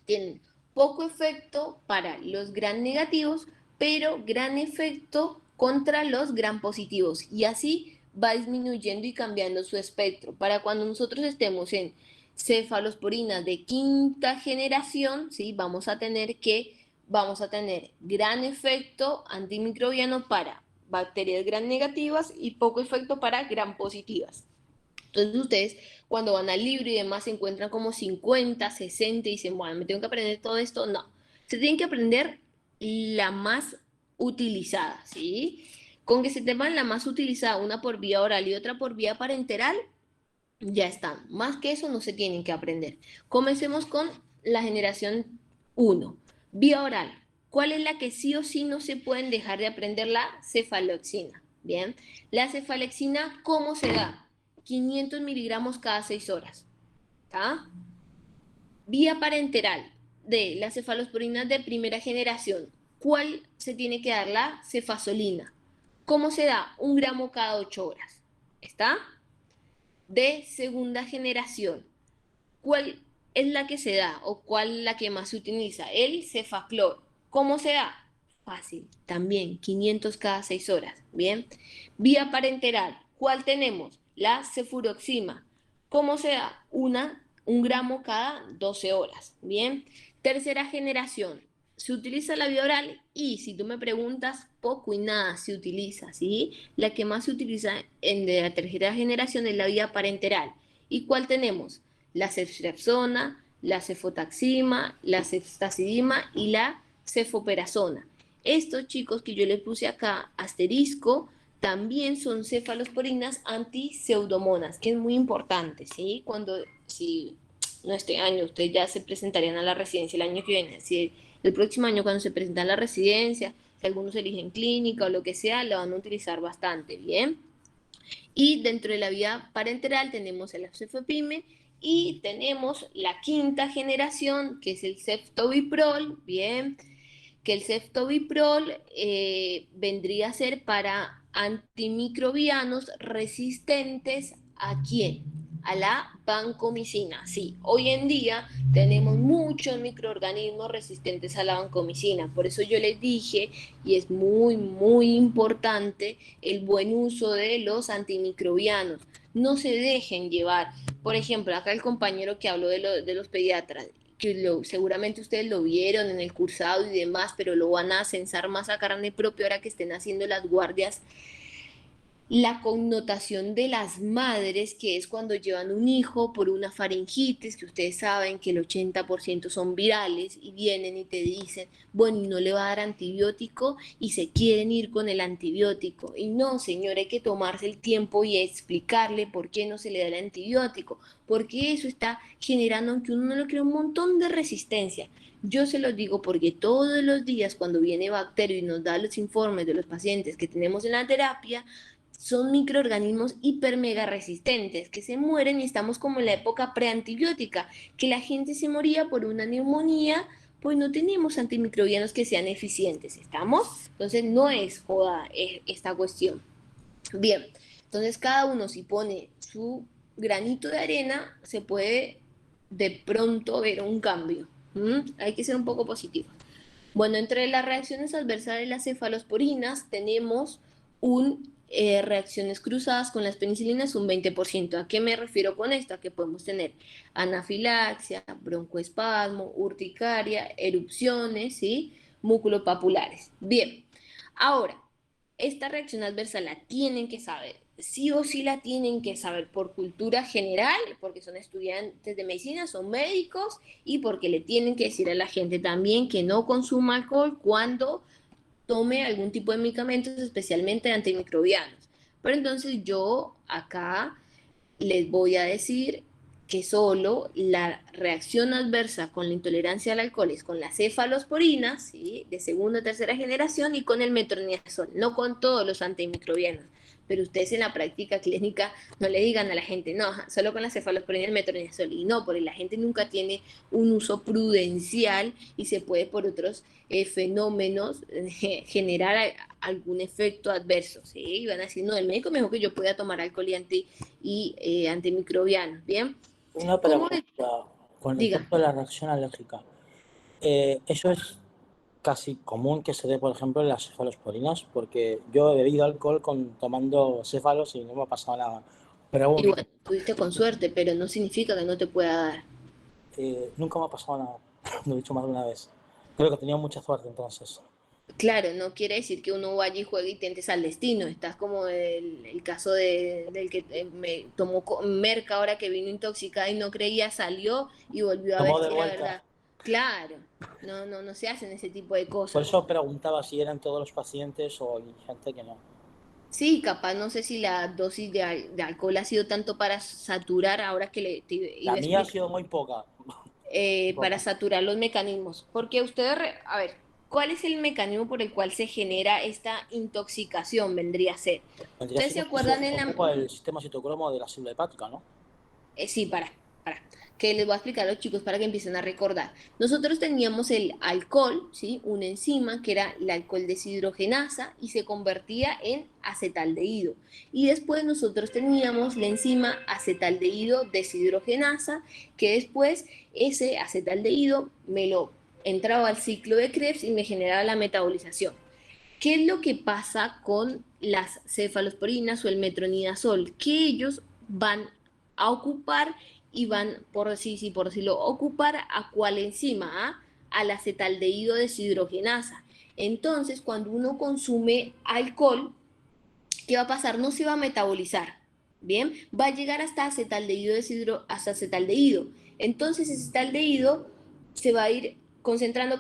tienen poco efecto para los gram negativos, pero gran efecto contra los gram positivos. Y así va disminuyendo y cambiando su espectro. Para cuando nosotros estemos en cefalosporinas de quinta generación, ¿sí? Vamos a tener gran efecto antimicrobiano para bacterias gram negativas y poco efecto para gram positivas. Entonces ustedes cuando van al libro y demás se encuentran como 50, 60 y dicen, bueno, ¿me tengo que aprender todo esto? No, se tienen que aprender la más utilizada, ¿sí? Con que se tengan la más utilizada, una por vía oral y otra por vía parenteral, ya están. Más que eso no se tienen que aprender. Comencemos con la generación 1, vía oral. ¿Cuál es la que sí o sí no se pueden dejar de aprender? La cefalexina, ¿bien? La cefalexina, ¿cómo se da? 500 miligramos cada 6 horas. ¿Tá? Vía parenteral de las cefalosporinas de primera generación. ¿Cuál se tiene que dar? La cefazolina. ¿Cómo se da? 1 gramo cada 8 horas. ¿Está? De segunda generación. ¿cuál es la que se da o cuál es la que más se utiliza? El cefaclor. ¿Cómo se da? Fácil, también 500 cada 6 horas. Bien. Vía parenteral, ¿cuál tenemos? La cefuroxima. ¿Cómo se da? Un gramo cada 12 horas. Bien. Tercera generación, se utiliza la vía oral y si tú me preguntas, poco y nada se utiliza, ¿sí? La que más se utiliza de la tercera generación es la vía parenteral. ¿Y cuál tenemos? La ceftriaxona, la cefotaxima, la ceftazidima y la cefoperazona. Estos chicos que yo les puse acá, asterisco, también son cefalosporinas antiseudomonas, que es muy importante, ¿sí? Si no este año, ustedes ya se presentarían a la residencia el año que viene, si el próximo año cuando se presentan a la residencia, si algunos eligen clínica o lo que sea, lo van a utilizar bastante, ¿bien? Y dentro de la vía parenteral tenemos el cefepime y tenemos la quinta generación, que es el ceftobiprol, ¿bien? Que el ceftobiprol vendría a ser para antimicrobianos resistentes ¿a quién? A la vancomicina. Sí, hoy en día tenemos muchos microorganismos resistentes a la vancomicina. Por eso yo les dije, y es muy, muy importante, el buen uso de los antimicrobianos. No se dejen llevar. Por ejemplo, acá el compañero que habló de los pediatras, que seguramente ustedes lo vieron en el cursado y demás, pero lo van a censar más a carne propia ahora que estén haciendo las guardias. La connotación de las madres, que es cuando llevan un hijo por una faringitis, que ustedes saben que el 80% son virales, y vienen y te dicen, bueno, y no le va a dar antibiótico, y se quieren ir con el antibiótico. Y no, señor, hay que tomarse el tiempo y explicarle por qué no se le da el antibiótico, porque eso está generando, aunque uno no lo crea, un montón de resistencia. Yo se los digo porque todos los días cuando viene Bacterio y nos da los informes de los pacientes que tenemos en la terapia, son microorganismos hiper mega resistentes que se mueren y estamos como en la época preantibiótica, que la gente se moría por una neumonía, pues no tenemos antimicrobianos que sean eficientes, ¿estamos? Entonces no es joda esta cuestión. Bien, entonces cada uno si pone su granito de arena, se puede de pronto ver un cambio. Hay que ser un poco positivo. Bueno, entre las reacciones adversas de las cefalosporinas tenemos reacciones cruzadas con las penicilinas un 20%. ¿A qué me refiero con esto? A que podemos tener anafilaxia, broncoespasmo, urticaria, erupciones, ¿sí? Múculopapulares. Bien, ahora, esta reacción adversa la tienen que saber. Sí o sí la tienen que saber por cultura general, porque son estudiantes de medicina, son médicos, y porque le tienen que decir a la gente también que no consuma alcohol cuando tome algún tipo de medicamentos, especialmente antimicrobianos. Pero entonces yo acá les voy a decir que solo la reacción adversa con la intolerancia al alcohol es con las cefalosporinas, ¿sí? De segunda o tercera generación, y con el metronidazol, no con todos los antimicrobianos. Pero ustedes en la práctica clínica no le digan a la gente, no, solo con la cefalosporina y el metronidazol. Y no, porque la gente nunca tiene un uso prudencial y se puede por otros fenómenos generar algún efecto adverso, ¿sí? Y van a decir, no, el médico me dijo que yo podía tomar alcohol y antimicrobianos, ¿bien? Una pregunta con respecto a la reacción alérgica. ¿Eso es casi común que se dé, por ejemplo, en las cefalosporinas? Porque yo he bebido alcohol tomando céfalos y no me ha pasado nada. Pero y bueno, tuviste con suerte, pero no significa que no te pueda dar. Nunca me ha pasado nada, lo he dicho más de una vez. Creo que tenía mucha suerte entonces. Claro, no quiere decir que uno vaya y juegue y tentes al destino. Estás como el caso del que me tomó merca ahora que vino intoxicada y no creía, salió y volvió a ver si era verdad. Claro, no se hacen ese tipo de cosas. Por eso preguntaba si eran todos los pacientes o gente que no. Sí, capaz, no sé si la dosis de alcohol ha sido tanto para saturar, ahora que la mía ha sido muy poca. Para saturar los mecanismos. Porque ustedes, a ver, ¿cuál es el mecanismo por el cual se genera esta intoxicación? Vendría a ser. ¿Ustedes se acuerdan el sistema citocromo de la célula hepática, ¿no? Sí, para. que les voy a explicar a los chicos para que empiecen a recordar. Nosotros teníamos el alcohol, ¿sí? Una enzima que era el alcohol deshidrogenasa y se convertía en acetaldehído. Y después nosotros teníamos la enzima acetaldehído deshidrogenasa, que después ese acetaldehído me lo entraba al ciclo de Krebs y me generaba la metabolización. ¿Qué es lo que pasa con las cefalosporinas o el metronidazol? Que ellos van a ocupar y van, por decirlo, ocupar a cuál enzima, ¿ah? Al acetaldehído deshidrogenasa. Entonces, cuando uno consume alcohol, ¿qué va a pasar? No se va a metabolizar, ¿bien? Va a llegar hasta acetaldehído hasta acetaldehído. Entonces, ese acetaldehído se va a ir concentrando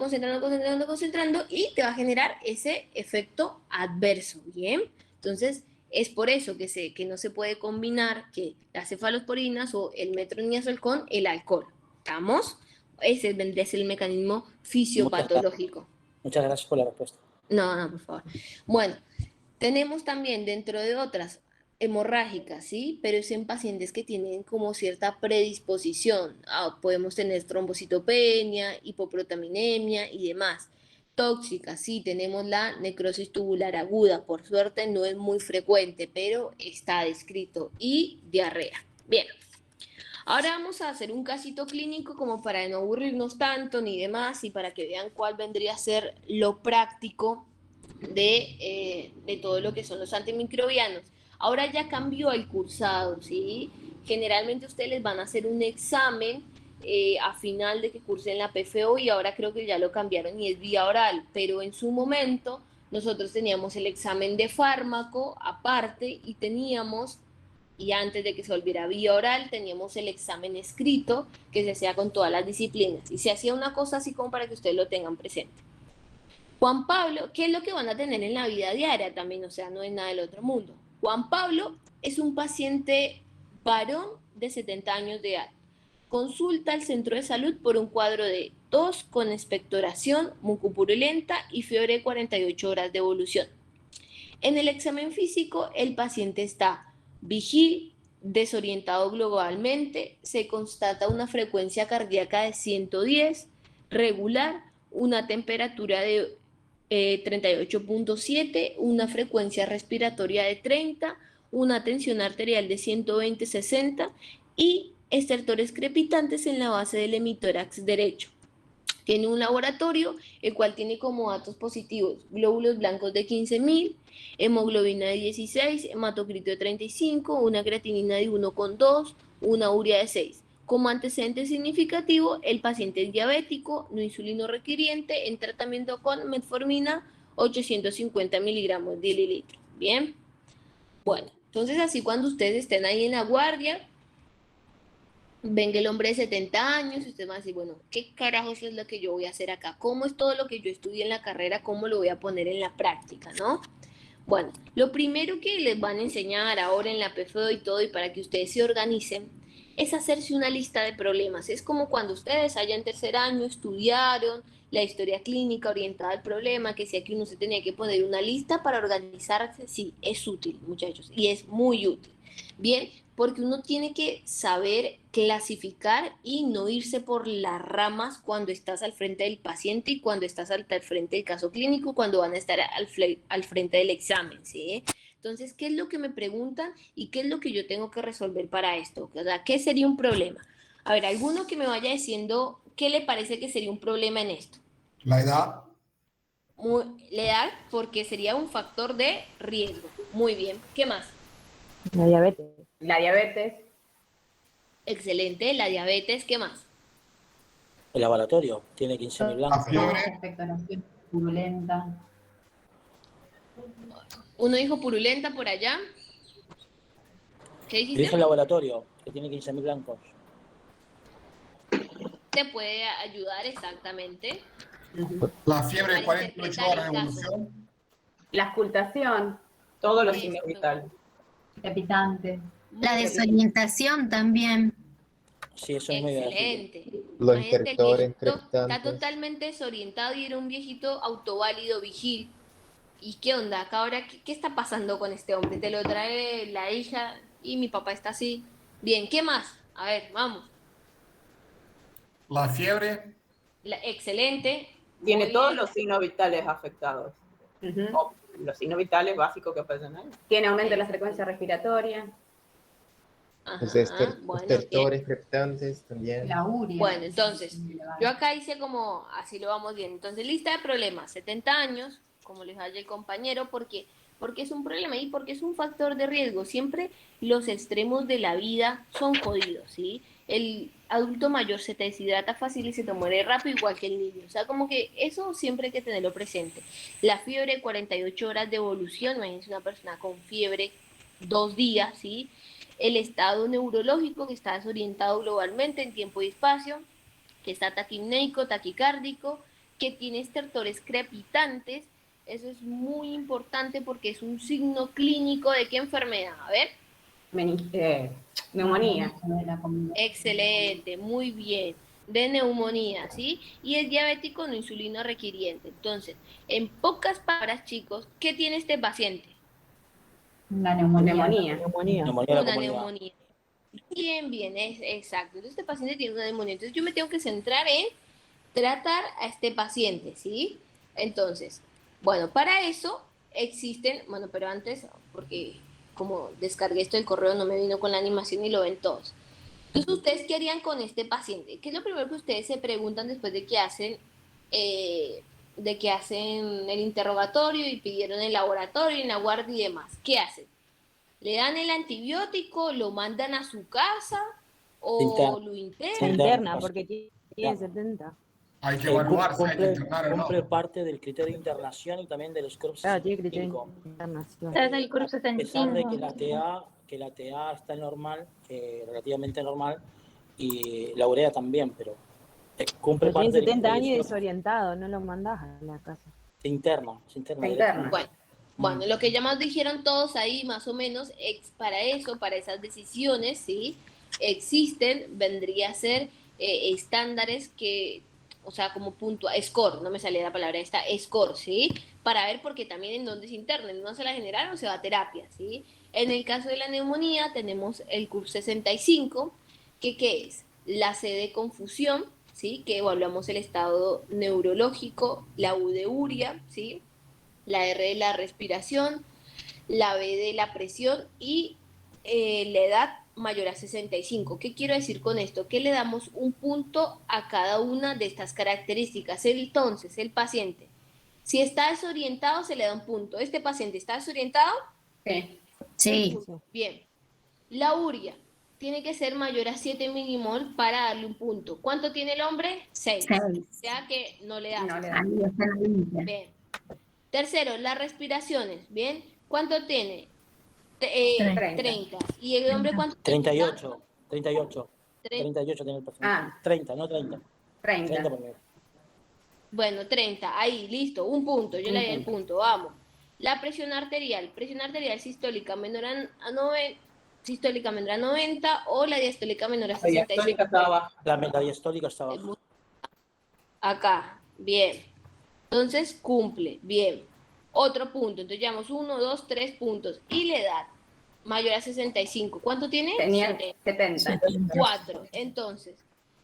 y te va a generar ese efecto adverso, ¿bien? Entonces, es por eso que no se puede combinar que las cefalosporinas o el metronidazol con el alcohol. ¿Estamos? Ese vendría a ser el mecanismo fisiopatológico. Muchas gracias por la respuesta. No, por favor. Bueno, tenemos también dentro de otras hemorrágicas, ¿sí? Pero es en pacientes que tienen como cierta predisposición. Podemos tener trombocitopenia, hipopotaminemia y demás. Tóxicas, sí, tenemos la necrosis tubular aguda, por suerte no es muy frecuente, pero está descrito, y diarrea. Bien, ahora vamos a hacer un casito clínico como para no aburrirnos tanto ni demás y para que vean cuál vendría a ser lo práctico de todo lo que son los antimicrobianos. Ahora ya cambió el cursado, ¿sí? Generalmente ustedes les van a hacer un examen a final de que cursen la PFO y ahora creo que ya lo cambiaron y es vía oral, pero en su momento nosotros teníamos el examen de fármaco aparte y antes de que se volviera vía oral teníamos el examen escrito que se hacía con todas las disciplinas y se hacía una cosa así como para que ustedes lo tengan presente. Juan Pablo, ¿qué es lo que van a tener en la vida diaria también? O sea, no es nada del otro mundo. Juan Pablo es un paciente varón de 70 años de edad. Consulta al centro de salud por un cuadro de tos con expectoración, mucopurulenta y fiebre de 48 horas de evolución. En el examen físico, el paciente está vigil, desorientado globalmente, se constata una frecuencia cardíaca de 110, regular, una temperatura de 38.7, una frecuencia respiratoria de 30, una tensión arterial de 120/60 y estertores crepitantes en la base del hemitórax derecho. Tiene un laboratorio, el cual tiene como datos positivos glóbulos blancos de 15.000, hemoglobina de 16, hematocrito de 35, una creatinina de 1,2, una urea de 6. Como antecedente significativo, el paciente es diabético, no insulino requiriente, en tratamiento con metformina 850 miligramos de mililitro. Bien, bueno, entonces así cuando ustedes estén ahí en la guardia, ven que el hombre de 70 años, y ustedes van a decir, bueno, ¿qué carajos es lo que yo voy a hacer acá? ¿Cómo es todo lo que yo estudié en la carrera? ¿Cómo lo voy a poner en la práctica, no? Bueno, lo primero que les van a enseñar ahora en la PFO y todo, y para que ustedes se organicen, es hacerse una lista de problemas. Es como cuando ustedes allá en tercer año estudiaron la historia clínica orientada al problema, que si aquí uno se tenía que poner una lista para organizarse, sí, es útil, muchachos, y es muy útil. Bien, porque uno tiene que saber clasificar y no irse por las ramas cuando estás al frente del paciente y cuando estás al frente del caso clínico, cuando van a estar al frente del examen, ¿sí? Entonces, ¿qué es lo que me preguntan y qué es lo que yo tengo que resolver para esto? O sea, ¿qué sería un problema? A ver, alguno que me vaya diciendo qué le parece que sería un problema en esto. La edad. La edad, porque sería un factor de riesgo. Muy bien. ¿Qué más? La diabetes. La diabetes. Excelente. La diabetes. ¿Qué más? El laboratorio tiene 15.000 blancos. La fiebre. Expectoración purulenta. Uno dijo purulenta por allá. ¿Qué dijiste? Dije el laboratorio, que tiene 15.000 blancos. Te puede ayudar exactamente. La fiebre de Para 48 interpretar horas el de caso. evolución. La auscultación. Todos los Eso. signos vitales. Crepitante. La desorientación también. Sí, eso es muy bien. Excelente. Los Imagínate, el interruptores viejito está crepitantes. totalmente desorientado y era un viejito autoválido, vigil. ¿Y qué onda? Acá ahora, ¿qué está pasando con este hombre? Te lo trae la hija y mi papá está así. Bien, ¿qué más? A ver, vamos. La fiebre. Excelente. Tiene Muy todos bien. los signos vitales afectados. O los signos vitales básicos que aparecen ahí. Tiene aumento en la frecuencia respiratoria. Ajá, Los bueno, estertores, crepitantes también. La urea. Bueno, entonces, yo acá hice como, así lo vamos bien. Entonces, lista de problemas, 70 años, como les haya el compañero, porque es un problema y porque es un factor de riesgo. Siempre los extremos de la vida son jodidos, ¿sí? El adulto mayor se te deshidrata fácil y se te muere rápido, igual que el niño. O sea, como que eso siempre hay que tenerlo presente. La fiebre, 48 horas de evolución, imagínense una persona con fiebre 2 días, ¿sí? El estado neurológico, que está desorientado globalmente en tiempo y espacio, que está taquipnéico, taquicárdico, que tiene estertores crepitantes. Eso es muy importante porque es un signo clínico de qué enfermedad. A ver. Neumonía. Excelente, muy bien. De neumonía, ¿sí? Y es diabético no insulino requiriente. Entonces, en pocas palabras, chicos, ¿qué tiene este paciente? Una neumonía. Neumonía de la Una comunidad. neumonía. Bien, bien, es exacto. Entonces, este paciente tiene una neumonía. Entonces, yo me tengo que centrar en tratar a este paciente, ¿sí? Entonces, bueno, para eso existen, bueno, pero antes, porque como descargué esto del correo, no me vino con la animación y lo ven todos. Entonces, ¿ustedes qué harían con este paciente? ¿Qué es lo primero que ustedes se preguntan después de que hacen el interrogatorio y pidieron el laboratorio, en la guardia y demás? ¿Qué hacen? ¿Le dan el antibiótico, lo mandan a su casa o lo internan? Se Interna, porque tiene 70. Hay que evaluar si hay que internar o no. Cumple parte del criterio de internación y también de los CRUP Claro, tiene criterio 65. de internación. Es el CRUP A pesar de 65. que la TA está normal, relativamente normal, y la urea también, pero cumple Pero parte tiene del 70 años y criterio. desorientado, no lo mandás a la casa. Se interna. Se interna. Bueno, lo que ya más dijeron todos ahí, más o menos, para eso, para esas decisiones, ¿sí? Existen, vendría a ser estándares que, o sea, como score, no me salía la palabra esta, score, ¿sí? Para ver porque también en dónde se interna, en dónde se la general o se va a terapia, ¿sí? En el caso de la neumonía tenemos el CURP 65, que ¿qué es? La C de confusión, ¿sí? Que evaluamos el estado neurológico, la U de urea, ¿sí? La R de la respiración, la B de la presión y la edad mayor a 65. ¿Qué quiero decir con esto? Que le damos un punto a cada una de estas características. Entonces, el paciente, si está desorientado, se le da un punto. ¿Este paciente está desorientado? Sí. Bien. La urea tiene que ser mayor a 7 milimol para darle un punto. ¿Cuánto tiene el hombre? 6. O sea que no le da. Ahí está la limpia. Bien. Tercero, las respiraciones, ¿bien? ¿Cuánto tiene? 30. ¿Y el hombre cuánto? 38. 38 tiene el paciente. 30, no 30. 30 primero. Bueno, 30, ahí, listo, un punto, yo le di el punto, vamos. La presión arterial sistólica menor a 90 o la diastólica menor a 65. La metadiastólica está baja. Acá, bien. Entonces cumple, bien. Otro punto, entonces llevamos 1, 2, 3 puntos. Y la edad, mayor a 65. ¿Cuánto tiene? Tenía 70. 4. Entonces,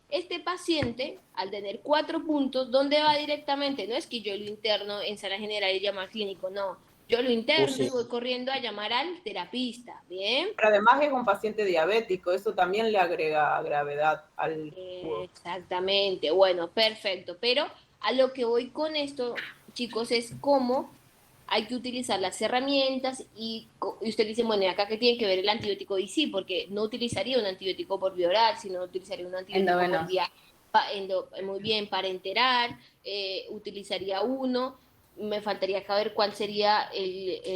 este paciente, al tener 4 puntos, ¿dónde va directamente? No es que yo lo interno en sala general y llamo al clínico, no. Yo lo interno y voy corriendo a llamar al terapista, ¿bien? Pero además es un paciente diabético, eso también le agrega gravedad al... Exactamente, bueno, perfecto. Pero a lo que voy con esto, chicos, es cómo hay que utilizar las herramientas y usted dice, bueno, ¿y acá qué tiene que ver el antibiótico? Y sí, porque no utilizaría un antibiótico por vía oral, sino utilizaría un antibiótico por vía, muy bien, parenteral, utilizaría uno, me faltaría saber cuál sería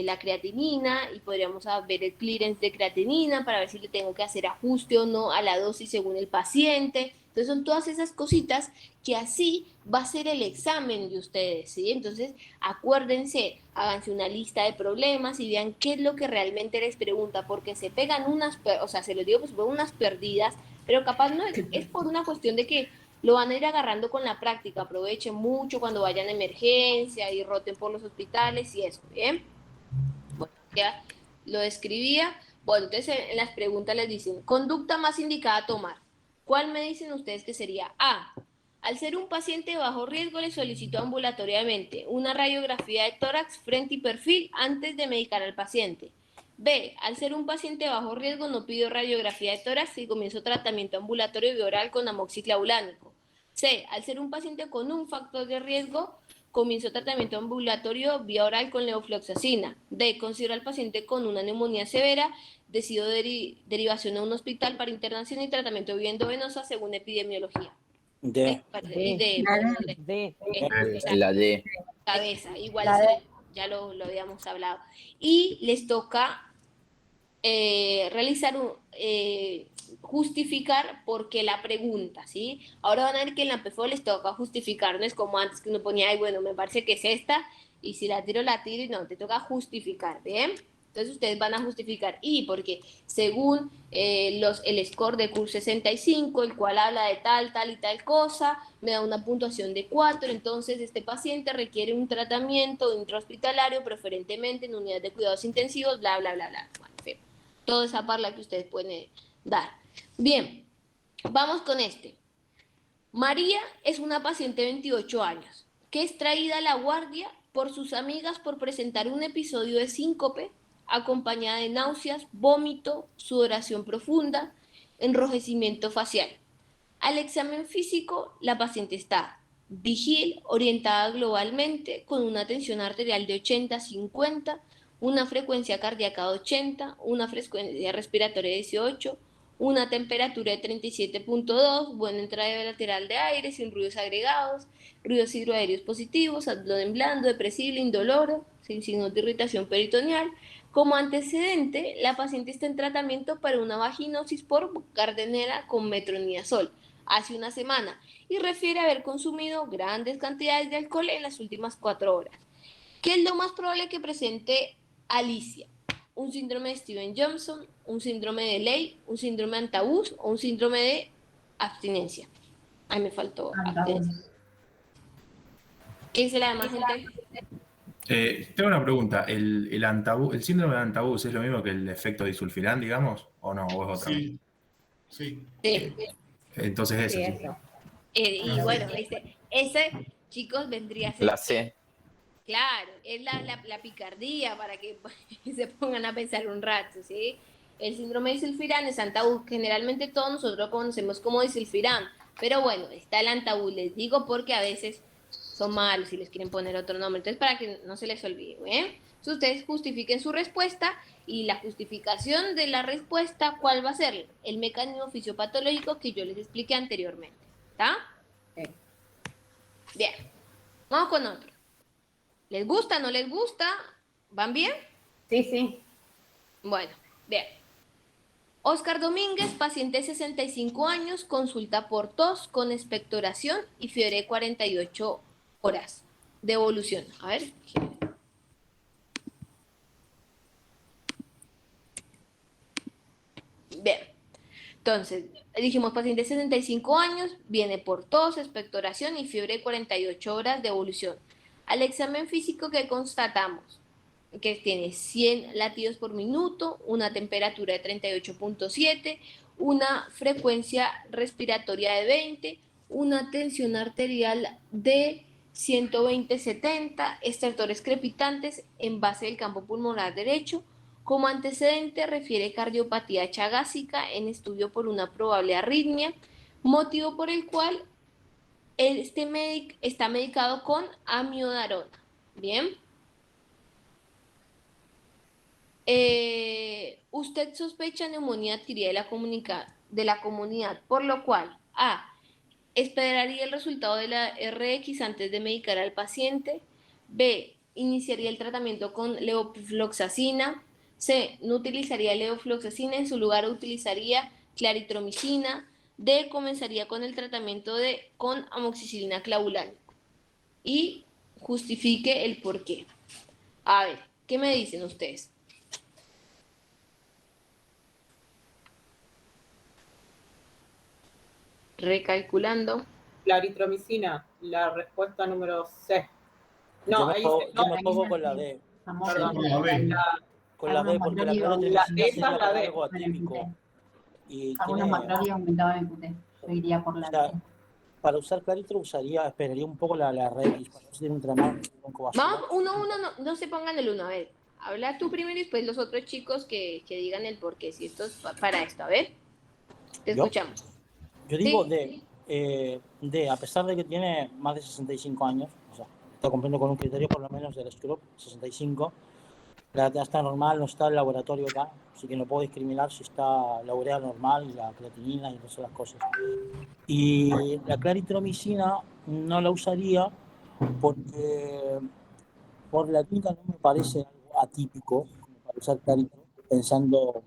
la creatinina y podríamos ver el clearance de creatinina para ver si le tengo que hacer ajuste o no a la dosis según el paciente. Entonces son todas esas cositas que así va a ser el examen de ustedes, ¿sí? Entonces acuérdense, háganse una lista de problemas y vean qué es lo que realmente les pregunta, porque se pegan se los digo, pues por unas perdidas, pero capaz no es por una cuestión de que lo van a ir agarrando con la práctica. Aprovechen mucho cuando vayan a emergencia y roten por los hospitales y eso, ¿bien? Bueno, ya lo describía. Bueno, entonces en las preguntas les dicen, conducta más indicada a tomar. ¿Cuál me dicen ustedes que sería? A. Al ser un paciente de bajo riesgo, le solicito ambulatoriamente una radiografía de tórax, frente y perfil antes de medicar al paciente. B. Al ser un paciente de bajo riesgo, no pido radiografía de tórax y comienzo tratamiento ambulatorio y oral con amoxiclavulánico. C. Al ser un paciente con un factor de riesgo, comienzo tratamiento ambulatorio vía oral con levofloxacina. D. Considero al paciente con una neumonía severa, decido derivación a un hospital para internación y tratamiento vía endovenosa según epidemiología. D. La D. Cabeza, igual ya lo habíamos hablado. Y les toca realizar justificar por qué la pregunta, ¿sí? Ahora van a ver que en la PFO les toca justificar, no es como antes que uno ponía, ay, bueno, me parece que es esta, y si la tiro, y no, te toca justificar, ¿bien? Entonces ustedes van a justificar, y porque según el score de CUR 65, el cual habla de tal y tal cosa, me da una puntuación de 4, entonces este paciente requiere un tratamiento intrahospitalario, preferentemente en unidades de cuidados intensivos, bla, bla, bla, bla. Bueno, en fin, toda esa parla que ustedes pueden dar. Bien, vamos con este. María es una paciente de 28 años, que es traída a la guardia por sus amigas por presentar un episodio de síncope, acompañada de náuseas, vómito, sudoración profunda, enrojecimiento facial. Al examen físico, la paciente está vigil, orientada globalmente, con una tensión arterial de 80-50, una frecuencia cardíaca de 80, una frecuencia respiratoria de 18, una temperatura de 37.2, buena entrada lateral de aire, sin ruidos agregados, ruidos hidroaéreos positivos, abdomen blando, depresible, indoloro, sin signos de irritación peritoneal. Como antecedente, la paciente está en tratamiento para una vaginosis por Gardnerella con metronidazol hace una semana y refiere haber consumido grandes cantidades de alcohol en las últimas 4 horas. ¿Qué es lo más probable que presente Alicia? Un síndrome de Stevens-Johnson, un síndrome de Leigh, un síndrome de Antabus o un síndrome de abstinencia. Ay, me faltó abstinencia. ¿Qué dice la demás gente? Tengo una pregunta. ¿El síndrome de Antabus es lo mismo que el efecto disulfiram, digamos? ¿O no? ¿O es otra? Sí. Sí. Entonces ese. Sí, Sí. eso. Y bueno, ese, chicos, vendría a ser... La C. Claro, es la picardía para que se pongan a pensar un rato, ¿sí? El síndrome de disulfiram es Antabus. Generalmente todos nosotros conocemos como disulfiram, pero bueno, está el Antabus, les digo porque a veces son malos si les quieren poner otro nombre. Entonces, para que no se les olvide, ¿eh? Entonces, ustedes justifiquen su respuesta y la justificación de la respuesta, ¿cuál va a ser? El mecanismo fisiopatológico que yo les expliqué anteriormente, ¿está? Sí. Bien, vamos con otro. ¿Les gusta, no les gusta? ¿Van bien? Sí. Bueno, bien. Oscar Domínguez, paciente de 65 años, consulta por tos con expectoración y fiebre de 48 horas de evolución. A ver. Bien. Entonces, dijimos paciente de 65 años, viene por tos, expectoración y fiebre de 48 horas de evolución. Al examen físico que constatamos, que tiene 100 latidos por minuto, una temperatura de 38.7, una frecuencia respiratoria de 20, una tensión arterial de 120-70, estertores crepitantes en base del campo pulmonar derecho. Como antecedente refiere cardiopatía chagásica en estudio por una probable arritmia, motivo por el cual está medicado con amiodarona. Bien. Usted sospecha neumonía adquirida de la comunidad, por lo cual A. Esperaría el resultado de la RX antes de medicar al paciente. B. Iniciaría el tratamiento con levofloxacina. C. No utilizaría levofloxacina, en su lugar utilizaría claritromicina. D. Comenzaría con el tratamiento con amoxicilina clavulánica. Y justifique el por qué. A ver, ¿qué me dicen ustedes? Recalculando. Claritromicina, la respuesta número C. Yo No, me ahí pongo con la D. Perdón, Con la B. Con la B, porque la esa claritromicina es sería la para D. algo atípico. Y Algunos tiene macrólidos aumentaban el QT. Exacto. Yo iría por la O sea, D. para usar Claritro esperaría un poco la raíz, para no tener un tramado broncovascular. Vamos, uno, no se pongan el uno, a ver. Habla tú primero y después los otros chicos que digan el por qué, si esto es para esto, a ver. Te ¿Yo? escuchamos. Yo digo Sí. a pesar de que tiene más de 65 años, o sea, está cumpliendo con un criterio por lo menos del Scrub, 65, la edad está normal, no está el laboratorio acá, así que no puedo discriminar si está la urea normal y la creatinina y todas las cosas. Y la claritromicina no la usaría porque por la química no me parece algo atípico como para usar claritro, pensando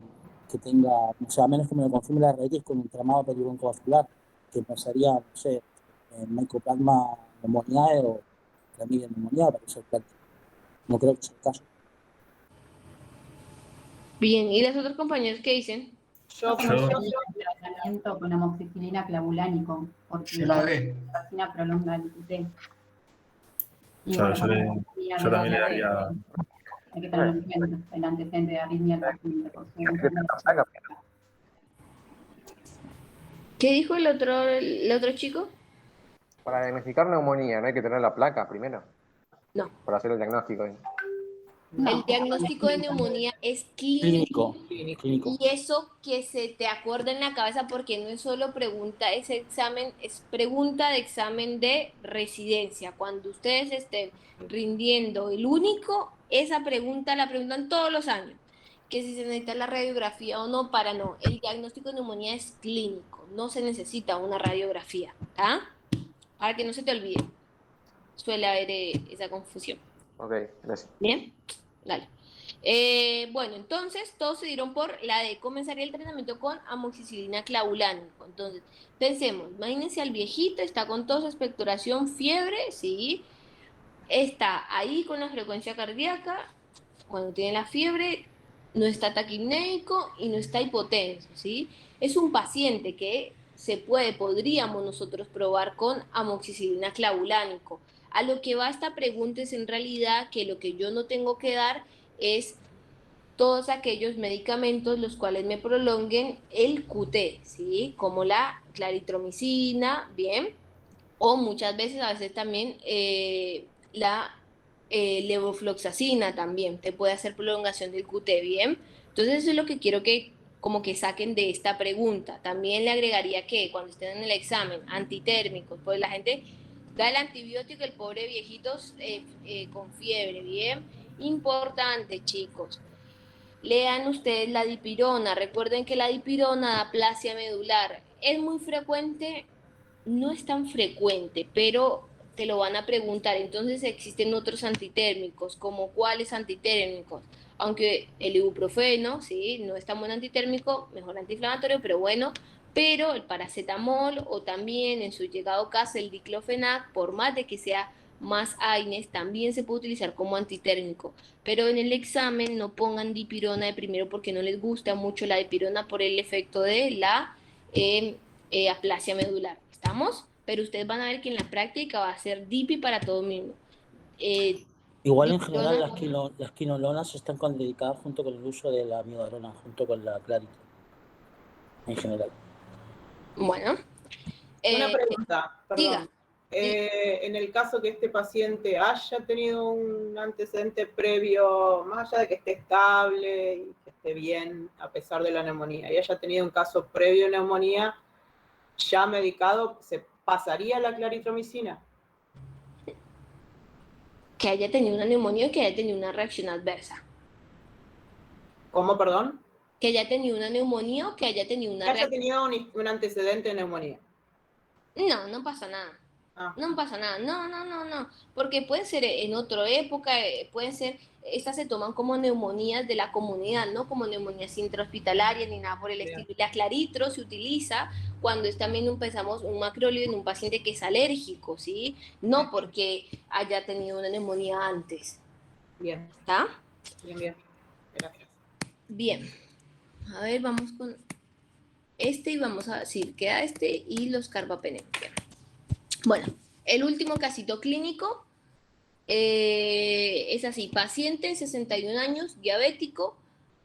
que tenga, o sea, a menos que me lo confirme la raíz con un tramado peribroncovascular, que pensaría, no sé, en Mycoplasma pneumoniae o Chlamydia pneumoniae para usar claritro. No creo que sea el caso. Bien, ¿y los otros compañeros qué dicen? Yo Tratamiento con amoxicilina clavulánico, porque Yo la D. la vacuna prolonga el QT. Y Yo bueno, yo también le daría. hay que tener en cuenta el antecedente de arritmia del paciente. ¿Qué dijo el otro chico? Para diagnosticar neumonía, ¿no hay que tener la placa primero? No. Para hacer el diagnóstico. El diagnóstico de neumonía es clínico. Clínico. Y eso que se te acuerda en la cabeza, porque no es solo pregunta, ese examen es pregunta de examen de residencia. Cuando ustedes estén rindiendo el único, esa pregunta la preguntan todos los años. Que si se necesita la radiografía o no, para no. El diagnóstico de neumonía es clínico, no se necesita una radiografía. ¿Ah? Para que no se te olvide. Suele haber esa confusión. Ok, gracias. Bien, dale. Bueno, entonces todos se dieron por la de comenzaría el tratamiento con amoxicilina clavulánico. Entonces, pensemos, imagínense al viejito, está con tos, expectoración, fiebre, ¿sí? Está ahí con la frecuencia cardíaca, cuando tiene la fiebre, no está taquipnéico y no está hipotenso, ¿sí? Es un paciente que podríamos nosotros probar con amoxicilina clavulánico. A lo que va esta pregunta es en realidad que lo que yo no tengo que dar es todos aquellos medicamentos los cuales me prolonguen el QT, ¿sí? Como la claritromicina, ¿bien? O muchas veces, a veces también la levofloxacina también te puede hacer prolongación del QT, ¿bien? Entonces eso es lo que quiero que como que saquen de esta pregunta. También le agregaría que cuando estén en el examen, antitérmicos, pues la gente da el antibiótico, el pobre viejito con fiebre, ¿bien? Importante, chicos. Lean ustedes la dipirona. Recuerden que la dipirona da aplasia medular. Es muy frecuente, no es tan frecuente, pero te lo van a preguntar. Entonces existen otros antitérmicos, como cuáles antitérmicos. Aunque el ibuprofeno, sí, no es tan buen antitérmico, mejor antiinflamatorio, pero bueno. Pero el paracetamol o también en su llegado caso el diclofenac, por más de que sea más AINES, también se puede utilizar como antitérmico. Pero en el examen no pongan dipirona de primero porque no les gusta mucho la dipirona por el efecto de la aplasia medular. ¿Estamos? Pero ustedes van a ver que en la práctica va a ser dipi para todo mismo. Igual en general las quinolonas están contraindicadas junto con el uso de la amiodarona, junto con la clarita. En general. Bueno. Una pregunta, perdón. Diga. En el caso que este paciente haya tenido un antecedente previo, más allá de que esté estable y que esté bien a pesar de la neumonía, y haya tenido un caso previo de neumonía ya medicado, ¿se pasaría la claritromicina? Que haya tenido una neumonía o que haya tenido una reacción adversa. ¿Cómo, perdón? Que haya tenido una neumonía o que haya tenido una reacción. Que haya tenido un antecedente de neumonía. No pasa nada. No pasa nada, no, porque puede ser en otra época, pueden ser, estas se toman como neumonías de la comunidad, no como neumonías intrahospitalarias ni nada por el estilo. La claritro se utiliza cuando también empezamos un macrólido en un paciente que es alérgico, ¿sí? No porque haya tenido una neumonía antes. Bien. ¿Está? Bien, gracias. Bien, a ver, vamos con este y vamos a decir, queda este y los carbapenem. Bueno, el último casito clínico es así, paciente, 61 años, diabético,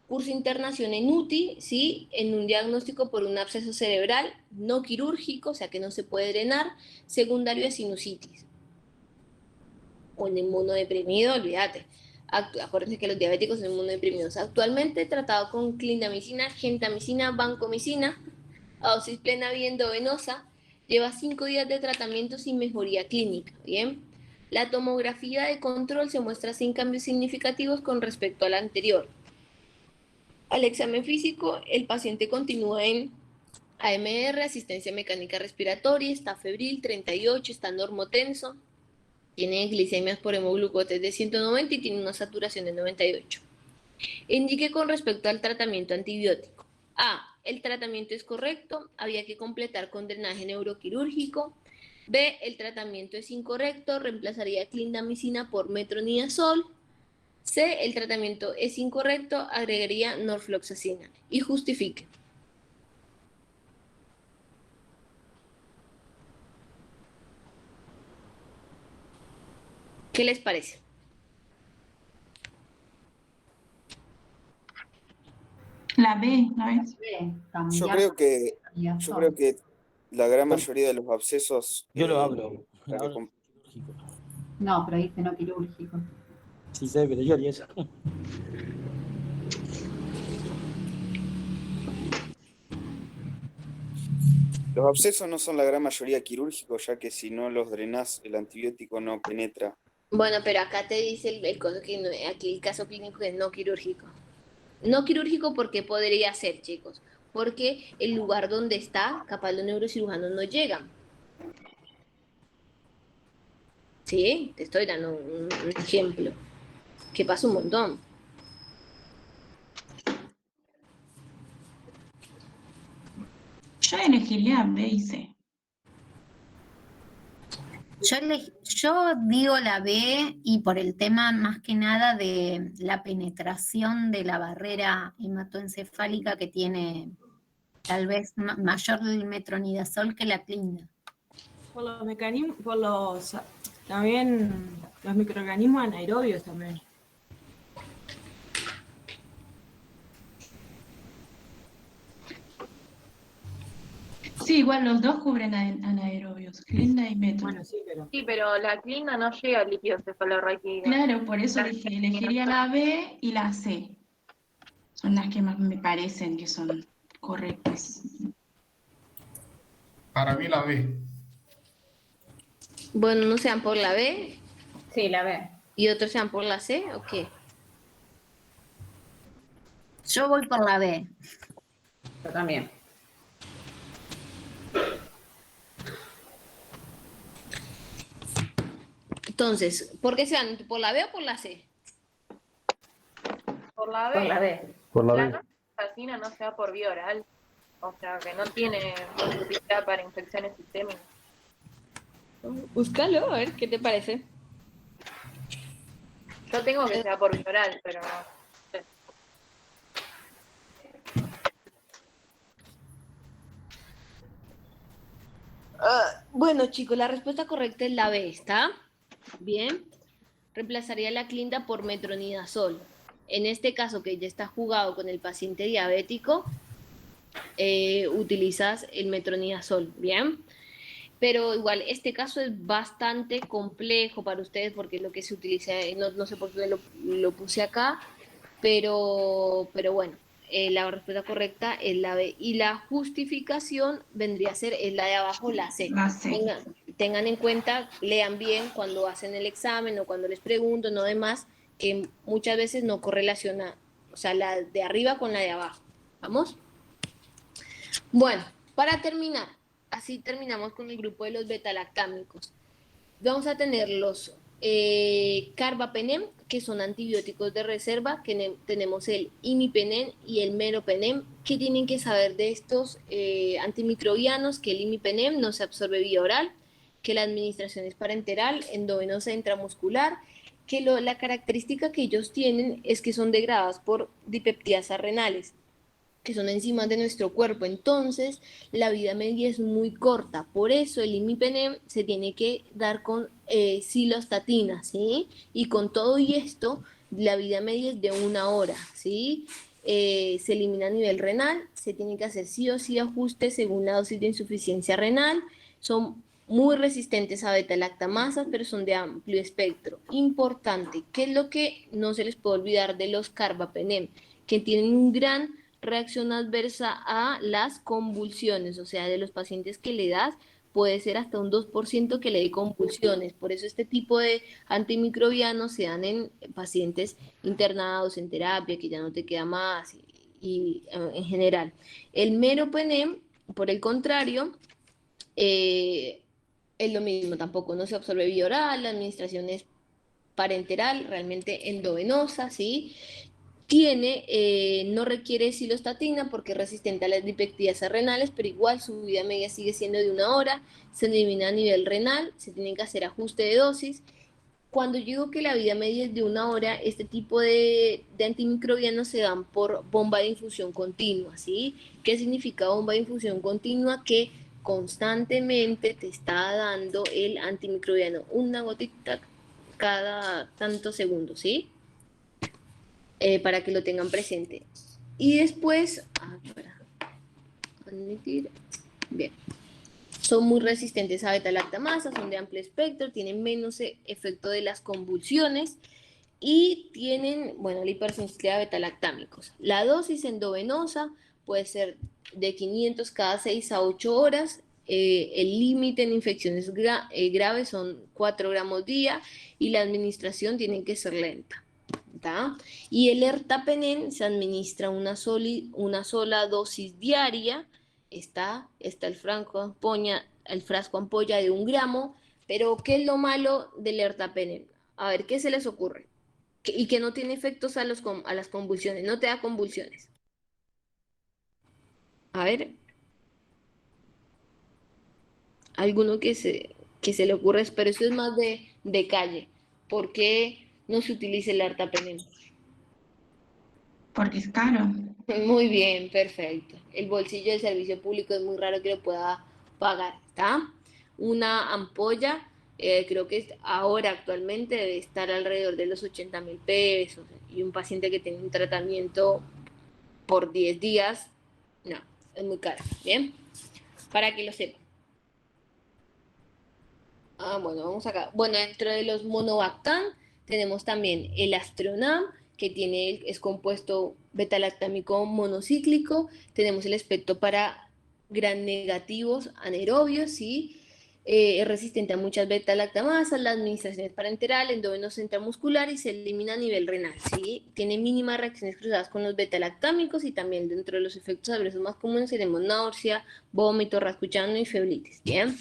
Curso internación en UTI, ¿sí? En un diagnóstico por un absceso cerebral no quirúrgico, o sea que no se puede drenar, secundario de sinusitis. O en inmunodeprimido, olvídate. Acuérdense que los diabéticos son inmunodeprimidos. Actualmente tratado con clindamicina, gentamicina, vancomicina, dosis plena vía endovenosa. Lleva 5 días de tratamiento sin mejoría clínica, ¿bien? La tomografía de control se muestra sin cambios significativos con respecto a la anterior. Al examen físico, el paciente continúa en AMR, asistencia mecánica respiratoria, está febril, 38, está normotenso, tiene glicemias por hemoglucotes de 190 y tiene una saturación de 98. Indique con respecto al tratamiento antibiótico. A. El tratamiento es correcto, había que completar con drenaje neuroquirúrgico. B. El tratamiento es incorrecto, reemplazaría clindamicina por metronidazol. C. El tratamiento es incorrecto, agregaría norfloxacina. Y justifique. ¿Qué les parece? La B, ¿no es? Yo creo que la gran mayoría de los abscesos... Yo lo hablo. No, pero dice no quirúrgico. Sí sé, pero yo haría eso. Los abscesos no son la gran mayoría quirúrgicos, ya que si no los drenás, el antibiótico no penetra. Bueno, pero acá te dice el caso que no, aquí el caso clínico es no quirúrgico. No quirúrgico, ¿por qué podría ser, chicos? Porque el lugar donde está, capaz los neurocirujanos no llegan. Sí, te estoy dando un ejemplo que pasa un montón. Yo elegiría B y C. Yo digo la B y por el tema más que nada de la penetración de la barrera hematoencefálica que tiene tal vez mayor el metronidazol que la clinda. Por los mecanismos, también los microorganismos anaerobios también. Sí, igual los dos cubren anaerobios, clinda y metro. Bueno, sí, pero... Sí, pero la clinda no llega al líquido cefalorraquídeo. Claro, por eso elegiría la B y la C. Son las que más me parecen que son correctas. Para mí la B. Bueno, ¿no sean por la B? Sí, la B. ¿Y otros sean por la C o qué? Yo voy por la B. Yo también. Entonces, ¿por qué se van? ¿Por la B o por la C? Por la B. Por la B. La norfloxacina no se da por vía oral. O sea, que no tiene utilidad para infecciones sistémicas. Búscalo, a ver, ¿qué te parece? Yo tengo que sea por vía oral, pero no sé. Bueno, chicos, la respuesta correcta es la B, ¿está? Bien. Reemplazaría la clinda por metronidazol. En este caso, que ya está jugado con el paciente diabético, utilizas el metronidazol, ¿bien? Pero igual, este caso es bastante complejo para ustedes porque es lo que se utiliza, no sé por qué lo puse acá, pero bueno, la respuesta correcta es la B. Y la justificación vendría a ser, es la de abajo, la C. La C. Tengan en cuenta, lean bien cuando hacen el examen o cuando les pregunto, no demás, que muchas veces no correlaciona, o sea, la de arriba con la de abajo. ¿Vamos? Bueno, para terminar, así terminamos con el grupo de los betalactámicos. Vamos a tener los carbapenem, que son antibióticos de reserva, que tenemos el imipenem y el meropenem. ¿Qué tienen que saber de estos antimicrobianos? Que el imipenem no se absorbe vía oral, que la administración es parenteral, endovenosa intramuscular, que la característica que ellos tienen es que son degradadas por dipeptidasas renales, que son enzimas de nuestro cuerpo. Entonces, la vida media es muy corta. Por eso el imipenem se tiene que dar con cilostatina, ¿sí? Y con todo y esto, la vida media es de 1 hora, ¿sí? se elimina a nivel renal, se tienen que hacer sí o sí ajustes según la dosis de insuficiencia renal, son muy resistentes a beta-lactamasas, pero son de amplio espectro. Importante, ¿qué es lo que no se les puede olvidar de los carbapenem? Que tienen una gran reacción adversa a las convulsiones, o sea, de los pacientes que le das, puede ser hasta un 2% que le dé convulsiones. Por eso este tipo de antimicrobianos se dan en pacientes internados en terapia, que ya no te queda más, y en general. El meropenem, por el contrario, es lo mismo, tampoco no se absorbe vía oral, la administración es parenteral, realmente endovenosa, ¿sí? No requiere cilostatina porque es resistente a las dipeptidasas renales, pero igual su vida media sigue siendo de 1 hora, se elimina a nivel renal, se tienen que hacer ajuste de dosis. Cuando yo digo que la vida media es de 1 hora, este tipo de antimicrobianos se dan por bomba de infusión continua, ¿sí? ¿Qué significa bomba de infusión continua? Que constantemente te está dando el antimicrobiano, una gotita cada tantos segundos, ¿sí? Para que lo tengan presente. Y después, bien, son muy resistentes a beta-lactamasa, son de amplio espectro, tienen menos efecto de las convulsiones y tienen, bueno, la hipersensibilidad a beta-lactámicos. La dosis endovenosa puede ser de 500 cada 6 a 8 horas. El límite en infecciones graves son 4 gramos día y la administración tiene que ser lenta. ¿tá? Y el ertapenem se administra una sola dosis diaria. Está el frasco ampolla de 1 gramo, pero ¿qué es lo malo del ertapenem? A ver, ¿qué se les ocurre? Y que no tiene efectos a las convulsiones, no te da convulsiones. A ver. Alguno que se le ocurre, pero eso es más de calle. ¿Por qué no se utiliza el ertapenem? Porque es caro. Muy bien, perfecto. El bolsillo del servicio público es muy raro que lo pueda pagar, ¿está? Una ampolla, creo que ahora actualmente debe estar alrededor de los 80.000 pesos. Y un paciente que tiene un tratamiento por 10 días, no, es muy caro, ¿bien? Para que lo sepan. Bueno, vamos acá. Bueno, dentro de los monobactam tenemos también el Astronam, que es compuesto beta-lactámico monocíclico. Tenemos el espectro para gram negativos anaerobios, ¿sí? Es resistente a muchas beta-lactamasas, la administración es parenteral, endovenosa intramuscular y se elimina a nivel renal, ¿sí? Tiene mínimas reacciones cruzadas con los beta-lactámicos y también dentro de los efectos adversos más comunes tenemos náusea, vómito, rascuchano y febritis, ¿bien?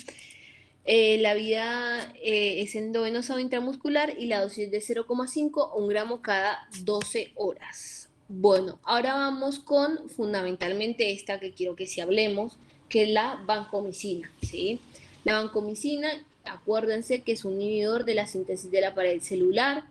La vida es endovenosa o intramuscular y la dosis es de 0,5 a 1 gramo cada 12 horas. Bueno, ahora vamos con fundamentalmente esta que quiero que sí hablemos, que es la vancomicina, ¿sí? La vancomicina, acuérdense que es un inhibidor de la síntesis de la pared celular.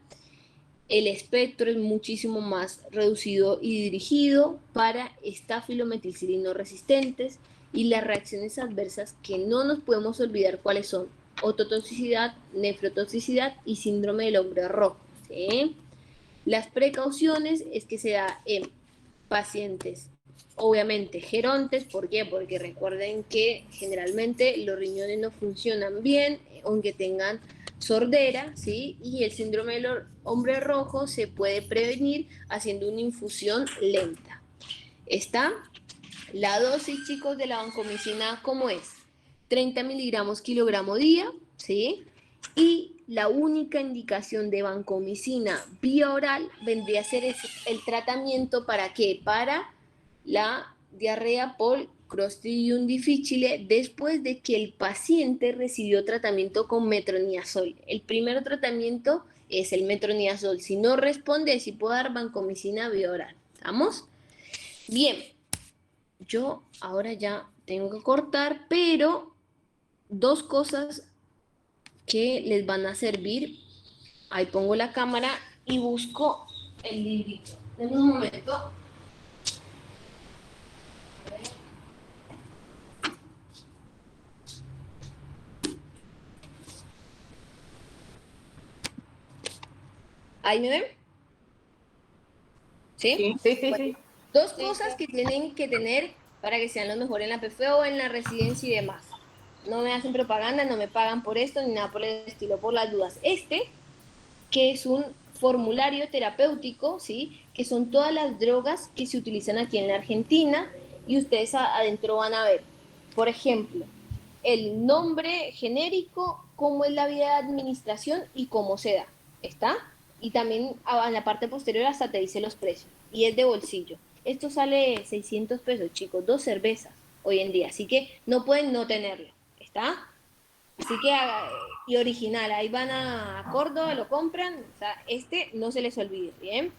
El espectro es muchísimo más reducido y dirigido para estafilometilcilino resistentes. Y las reacciones adversas que no nos podemos olvidar cuáles son: ototoxicidad, nefrotoxicidad y síndrome del hombre rojo, ¿sí? Las precauciones es que se da en pacientes, obviamente, gerontes. ¿Por qué? Porque recuerden que generalmente los riñones no funcionan bien, aunque tengan sordera, ¿sí? Y el síndrome del hombre rojo se puede prevenir haciendo una infusión lenta. ¿Está? La dosis, chicos, de la vancomicina, ¿cómo es? 30 miligramos kilogramo día, ¿sí? Y la única indicación de vancomicina vía oral vendría a ser el tratamiento, ¿para qué? Para la diarrea por Clostridium difficile después de que el paciente recibió tratamiento con metronidazol. El primer tratamiento es el metronidazol. Si no responde, sí puedo dar vancomicina vía oral. ¿Estamos? Bien. Yo ahora ya tengo que cortar, pero 2 cosas que les van a servir. Ahí pongo la cámara y busco el librito. En un momento. ¿Ahí me ven? ¿Sí? Sí. Bueno, Dos cosas que tienen que tener para que sean lo mejor en la PF o en la residencia y demás. No me hacen propaganda, no me pagan por esto ni nada por el estilo, por las dudas. Que es un formulario terapéutico, ¿sí? Que son todas las drogas que se utilizan aquí en la Argentina y ustedes adentro van a ver, por ejemplo, el nombre genérico, cómo es la vía de administración y cómo se da, ¿está? Y también en la parte posterior hasta te dice los precios y es de bolsillo. Esto sale 600 pesos, chicos, 2 cervezas hoy en día, así que no pueden no tenerlo, ¿está? Así que, y original, ahí van a Córdoba, lo compran, o sea, no se les olvide, ¿bien?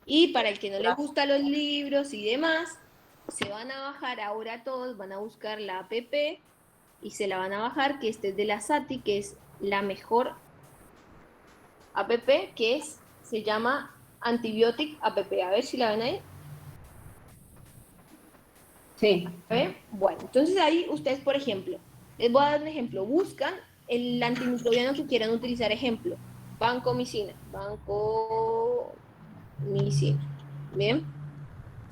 Y para el que no le gustan los libros y demás, se van a bajar ahora todos, van a buscar la app y se la van a bajar, que es de la SATI, que es la mejor app, se llama Antibiotic App. A ver si la ven ahí. Sí. Bueno, entonces ahí ustedes, por ejemplo, les voy a dar un ejemplo. Buscan el antimicrobiano que quieran utilizar. Ejemplo, vancomicina. Bien.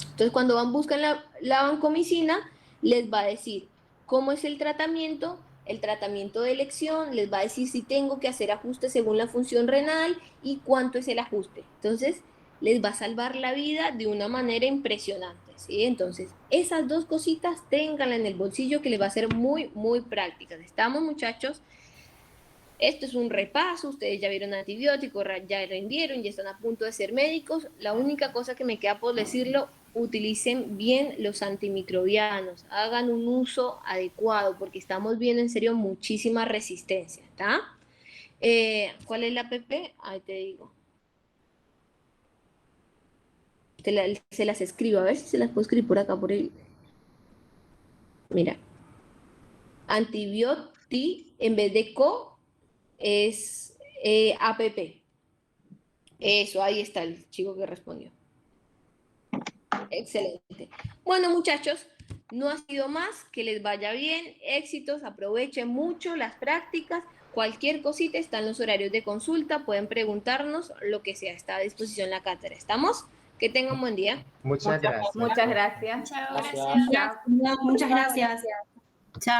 Entonces, cuando buscan la vancomicina, les va a decir cómo es el tratamiento de elección, les va a decir si tengo que hacer ajustes según la función renal y cuánto es el ajuste. Entonces, les va a salvar la vida de una manera impresionante, ¿sí? Entonces, esas dos cositas ténganla en el bolsillo que les va a ser muy, muy prácticas. ¿Estamos, muchachos? Esto es un repaso, ustedes ya vieron antibióticos, ya rindieron, ya están a punto de ser médicos. La única cosa que me queda por decirlo, utilicen bien los antimicrobianos, hagan un uso adecuado, porque estamos viendo en serio muchísima resistencia, ¿está? ¿Cuál es la app? Ahí te digo. Se las escribo, a ver si se las puedo escribir por acá, por ahí. Mira. Antibioti, en vez de co, es app. Eso, ahí está el chico que respondió. Excelente. Bueno, muchachos, no ha sido más, que les vaya bien, éxitos, aprovechen mucho las prácticas, cualquier cosita está en los horarios de consulta, pueden preguntarnos lo que sea, está a disposición la cátedra. ¿Estamos? Que tengan un buen día. Muchas gracias. Muchas gracias. Chao, Gracias. gracias. Muchas gracias. Chao.